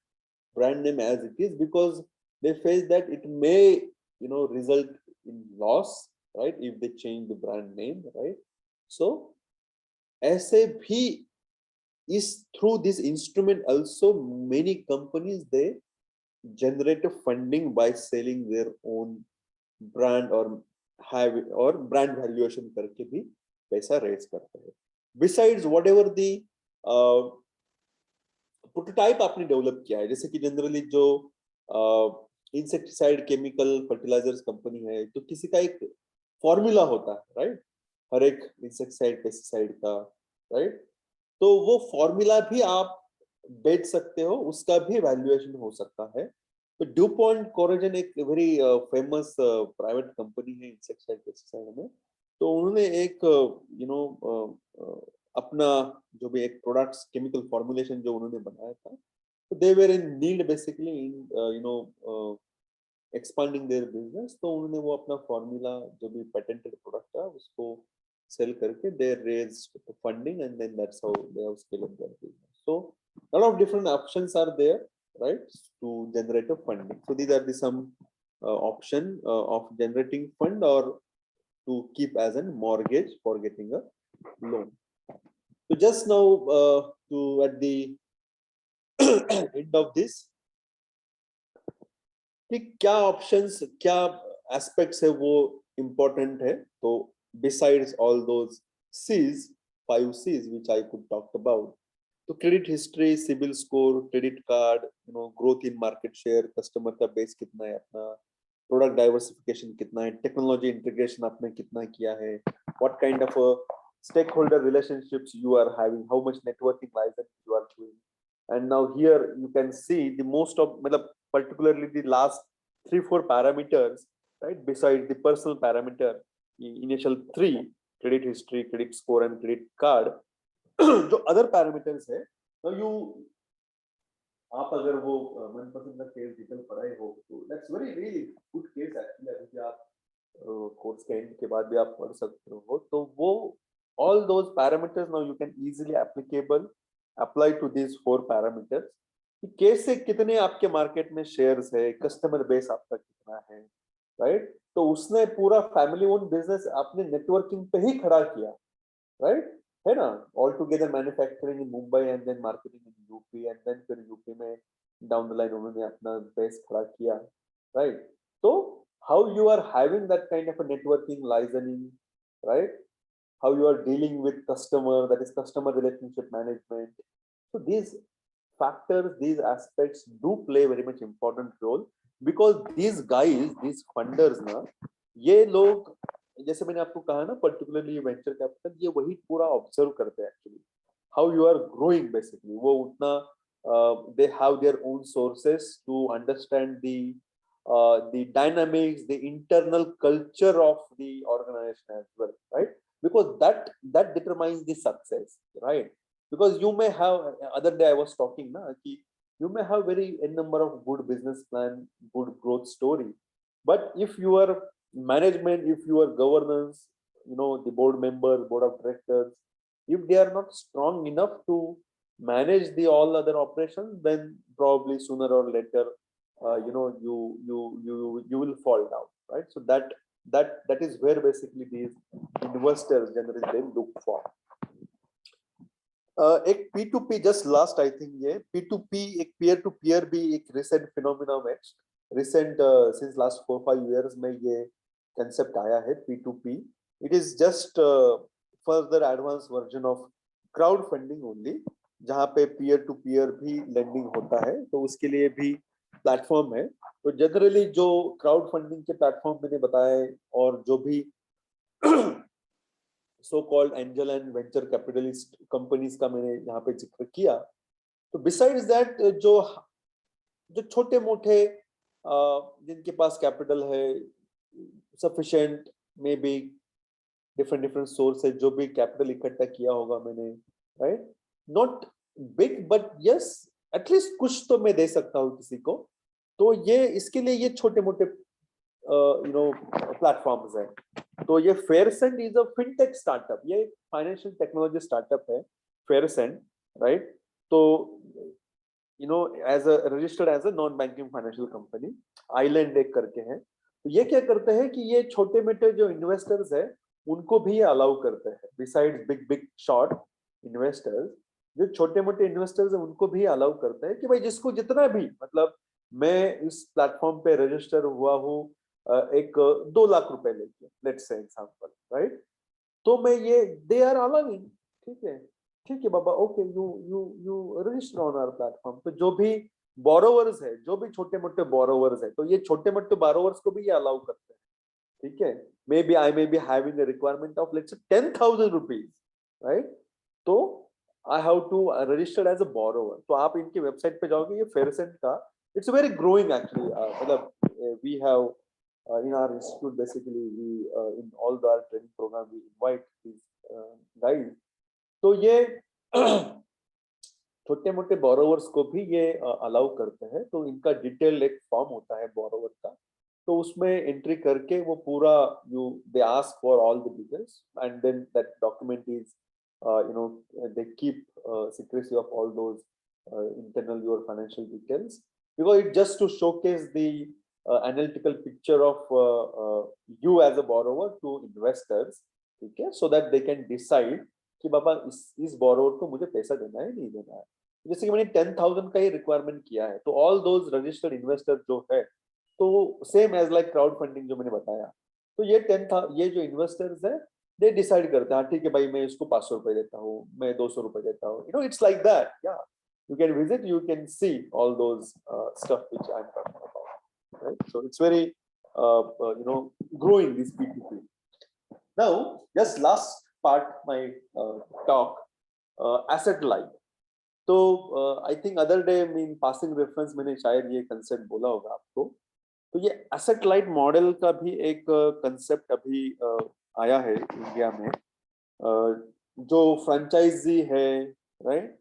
brand name as it is because they face that it may result in loss, right, if they change the brand name, right? So ऐसे भी is through this instrument also many companies they generate a funding by selling their own brand or have or brand valuation करके भी पैसा raise करते हैं. Besides whatever the prototype आपने develop किया है, जैसे कि जनरली जो इंसेक्टिसाइड केमिकल फर्टिलाइजर्स कंपनी है, तो किसी का एक फॉर्मूला होता है, राइट? हर एक इंसेक्टिसाइड पेस्टिसाइड का, राइट? तो वो फॉर्मूला भी आप बेच सकते हो, उसका भी वैल्यूएशन हो सकता है। तो ड्यूपॉन्ट कोरेजन एक वेरी फेमस प्राइवेट कंपनी है इंसेक्टिसाइड पेस्टिसाइड में। तो उन्होंने एक अपना जो भी एक प्रोडक्ट्स केमिकल फॉर्मुलेशन जो उन्होंने बनाया था, तो they were in need basically in expanding their business. तो उन्होंने वो अपना फॉर्मूला जो भी पेटेंटेड प्रोडक्ट था उसको सेल करके they raised funding and then that's how they have scaled up their business. So a lot of different options are there, right, to generate a funding. So these are the some option of generating fund or to keep as a mortgage for getting a loan. So just now to at the end of this, कि क्या options, क्या aspects है वो important है। तो besides all those C's, 5 C's which I could talk about, तो credit history, CIBIL score, credit card, growth in market share, customer का base कितना है अपना, product diversification कितना है, technology integration आपने कितना किया है, what kind of a stakeholder relationships you are having, how much networking license you are doing. And now here you can see the most of, particularly the last 3-4 parameters, right, besides the personal parameter, the initial 3, credit history, credit score and credit card, जो other parameters है। now you आप अगर वो मनपसंद का case detail पढ़ाई हो तो that's very really good case actually, अभी आप कोर्स के एंड के बाद भी आप पढ़ सकते हो। तो वो all those parameters now you can easily apply to these 4 parameters कि कैसे कितने आपके मार्केट में शेयर्स है, कस्टमर बेस आपका कितना है, राइट? तो उसने पूरा फैमिली ओन बिजनेस अपने नेटवर्किंग पे ही खड़ा किया, राइट? है ना? All together manufacturing in Mumbai and then marketing in UP and then फिर यूपी में डाउन द लाइन उन्होंने अपना बेस खड़ा किया, राइट? तो how you are having that kind of a networking liaisoning, right? How you are dealing with customer, that is customer relationship management. So these factors, these aspects do play very much important role because these guys, these funders ना, ये लोग जैसे मैंने आपको कहा ना particularly venture capital, ये वही पूरा observe करते हैं actually how you are growing basically. वो उतना they have their own sources to understand the dynamics, the internal culture of the organization as well, right? Because that determines the success, right? Because you may have, other day I was talking na ki you may have very a number of good business plan, good growth story, but if your management, if your governance, you know, the board members, board of directors, if they are not strong enough to manage the all other operations, then probably sooner or later you know, you will fall down, right? So that is where basically these investors generally they look for. एक P2P just last I think ये P2P एक peer to peer भी एक recent phenomena में recent since last 4-5 years में ये concept आया है P2P. It is just further advanced version of crowdfunding only, जहाँ पे peer to peer भी lending होता है, तो उसके लिए भी प्लेटफॉर्म है. तो जनरली जो क्राउड फंडिंग के प्लेटफॉर्म मैंने बताए और जो भी so called angel and venture capitalist companies का मैंने यहाँ पे जिक्र किया, तो बिसाइड्स दैट जो छोटे मोटे जिनके पास कैपिटल है sufficient, may be different source है, जो भी कैपिटल इकट्ठा किया होगा मैंने, right? Not big but yes at least कुछ तो मैं दे सकता हूँ किसी को. तो ये इसके लिए ये छोटे मोटे यू नो प्लेटफॉर्म्स हैं. तो ये Faircent is a fintech startup, ये फाइनेंशियल टेक्नोलॉजी स्टार्टअप है फेयरसेंट, राइट? तो you know as a registered as a non banking financial company, आइलैंड एक करके है. तो ये क्या करते हैं कि ये छोटे मोटे जो इन्वेस्टर्स है उनको भी अलाउ करते हैं, बिसाइड्स बिग शॉर्ट इन्वेस्टर्स, जो छोटे मोटे इन्वेस्टर्स है उनको भी अलाउ करते हैं कि भाई जिसको जितना भी, मतलब मैं इस प्लेटफॉर्म पे रजिस्टर हुआ हूँ एक 2 लाख रुपए लेके, लेट्स से एग्जांपल, राइट? तो मैं ये दे आर अलाउइंग, ठीक है बाबा, okay, you register on our platform. तो जो भी बोरोवर्स है, जो भी छोटे मोटे बोरोवर्स है, तो ये छोटे मोटे बोरोवर्स को भी ये अलाउ करते हैं, ठीक है? Maybe I maybe having a requirement of let's say 10,000 rupees, right? तो I have to register as a borrower. तो आप इनकी वेबसाइट पे जाओगे, ये फेयरसेंट का, it's very growing actually. मतलब we have in our institute basically we in all the training program we invite these guys. तो ये छोटे मोटे बोरोवर्स को भी ये अलाउ करते हैं. तो इनका डिटेल एक फॉर्म होता है बोरोवर का, तो उसमें एंट्री करके वो पूरा they ask for all the details and then that document is you know they keep secrecy of all those internal your financial details, because it just to showcase the analytical picture of you as a borrower to investors, ठीक है? So that they can decide कि बाबा इस borrower को मुझे पैसा देना है नहीं देना है. जैसे कि मैंने 10,000 का ही रिक्वायरमेंट किया है, तो ऑल दोज रजिस्टर्ड इन्वेस्टर जो है, तो same as like crowd funding जो मैंने बताया, तो ये जो इन्वेस्टर्स है दे डिसाइड करते हैं, ठीक है भाई मैं इसको 500 रुपए देता हूँ, मैं 200 रुपए देता हूँ, you know it's like that. या you can visit, you can see all those stuff which I'm talking about, right? So it's very you know growing this P2P. Now just last part my talk, asset light. तो I think other day mean passing reference मैंने शायद ये concept बोला होगा आपको. तो ये asset light model का भी एक कंसेप्ट अभी आया है इंडिया में. जो फ्रेंचाइजी है, राइट,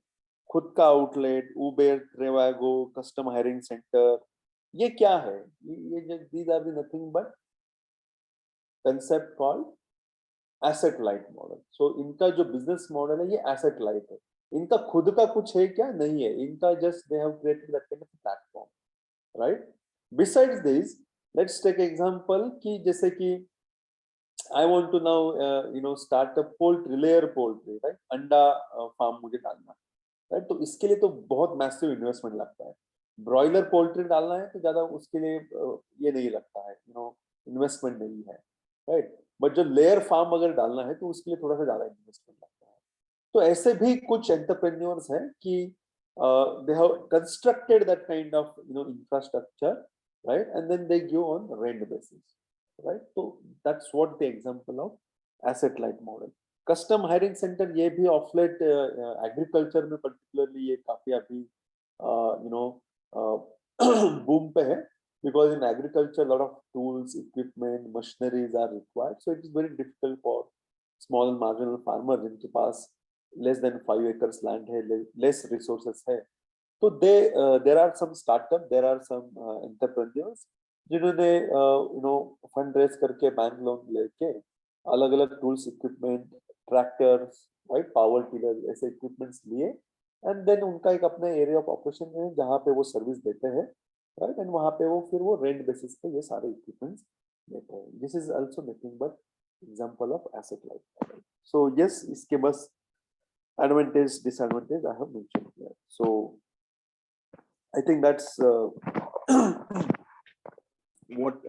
खुद का outlet, Uber, Trivago, custom hiring centre, ये क्या है? ये these are nothing but concept called asset light model. So इनका जो बिजनेस मॉडल है ये एसेट लाइट है. इनका खुद का कुछ है क्या? नहीं है. इनका just they have created that kind of platform, right? Besides this, let's take example कि जैसे कि I want to now start a poultry, layer poultry, right? अंडा फार्म मुझे डालना है, राइट? तो इसके लिए तो बहुत मैसिव इन्वेस्टमेंट लगता है. ब्रॉयलर पोल्ट्री डालना है तो ज्यादा उसके लिए ये नहीं लगता है, इन्वेस्टमेंट नहीं है, राइट? बट जो लेयर फार्म अगर डालना है तो उसके लिए थोड़ा सा ज्यादा इन्वेस्टमेंट लगता है. तो ऐसे भी कुछ एंटरप्रेन्योर्स हैं कि they have constructed that kind of infrastructure, right? And then they give on rent basis, right? तो that's what the example of asset light model. Custom hiring centre ये भी ऑफलेट एग्रीकल्चर में पर्टिकुलरली ये काफी अभी बूम पे है, because in agriculture a lot of tools, equipment, machineries are required, so it is very difficult for small and marginal farmers जिनके पास less than 5 acres land है, less resources है. तो there are some startup, there are some entrepreneurs जिन्होंने fund raise करके bank loan लेके अलग अलग tools, equipment, tractors, right, power tiller, ऐसे इक्विपमेंट्स लिए, एंड देन उनका एक अपना एरिया ऑफ ऑपरेशन है जहाँ पे वो सर्विस देते हैं, राइट? एंड वहाँ पे वो फिर वो रेंट बेसिस पे ये सारे इक्विपमेंट्स देते हैं. This is also nothing but example of asset light. So yes, इसके बस advantage disadvantage I have mentioned here. So I think that's what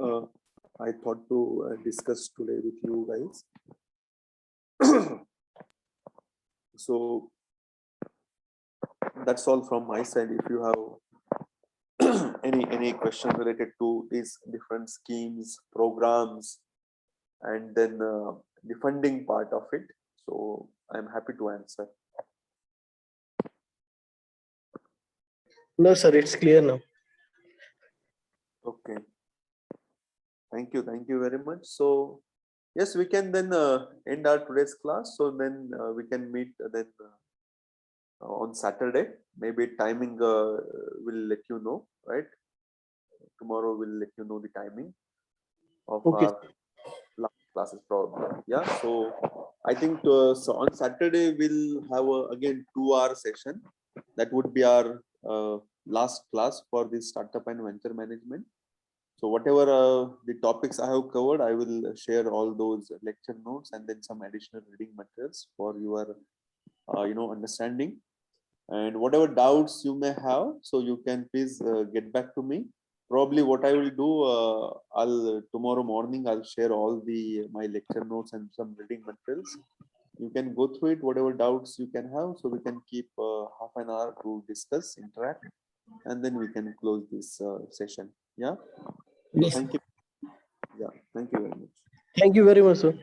I thought to discuss today with you guys. So that's all from my side. If you have any question related to these different schemes, programs, and then the funding part of it, so I'm happy to answer. No, sir, it's clear now. Okay. Thank you very much. So yes, we can then end our today's class. So then we can meet then on Saturday. Maybe timing will let you know, right? Tomorrow we'll let you know the timing of Okay. our last classes probably. Yeah. So I think so on Saturday we'll have again 2-hour session. That would be our last class for this startup and venture management. So whatever the topics I have covered, I will share all those lecture notes and then some additional reading materials for your understanding. And whatever doubts you may have, so you can please get back to me. Probably what I will do, I'll tomorrow morning I'll share all my lecture notes and some reading materials. You can go through it, whatever doubts you can have, so we can keep half an hour to discuss, interact, and then we can close this session. Yeah. Yes. Thank you. Yeah. Thank you very much. Thank you very much, sir.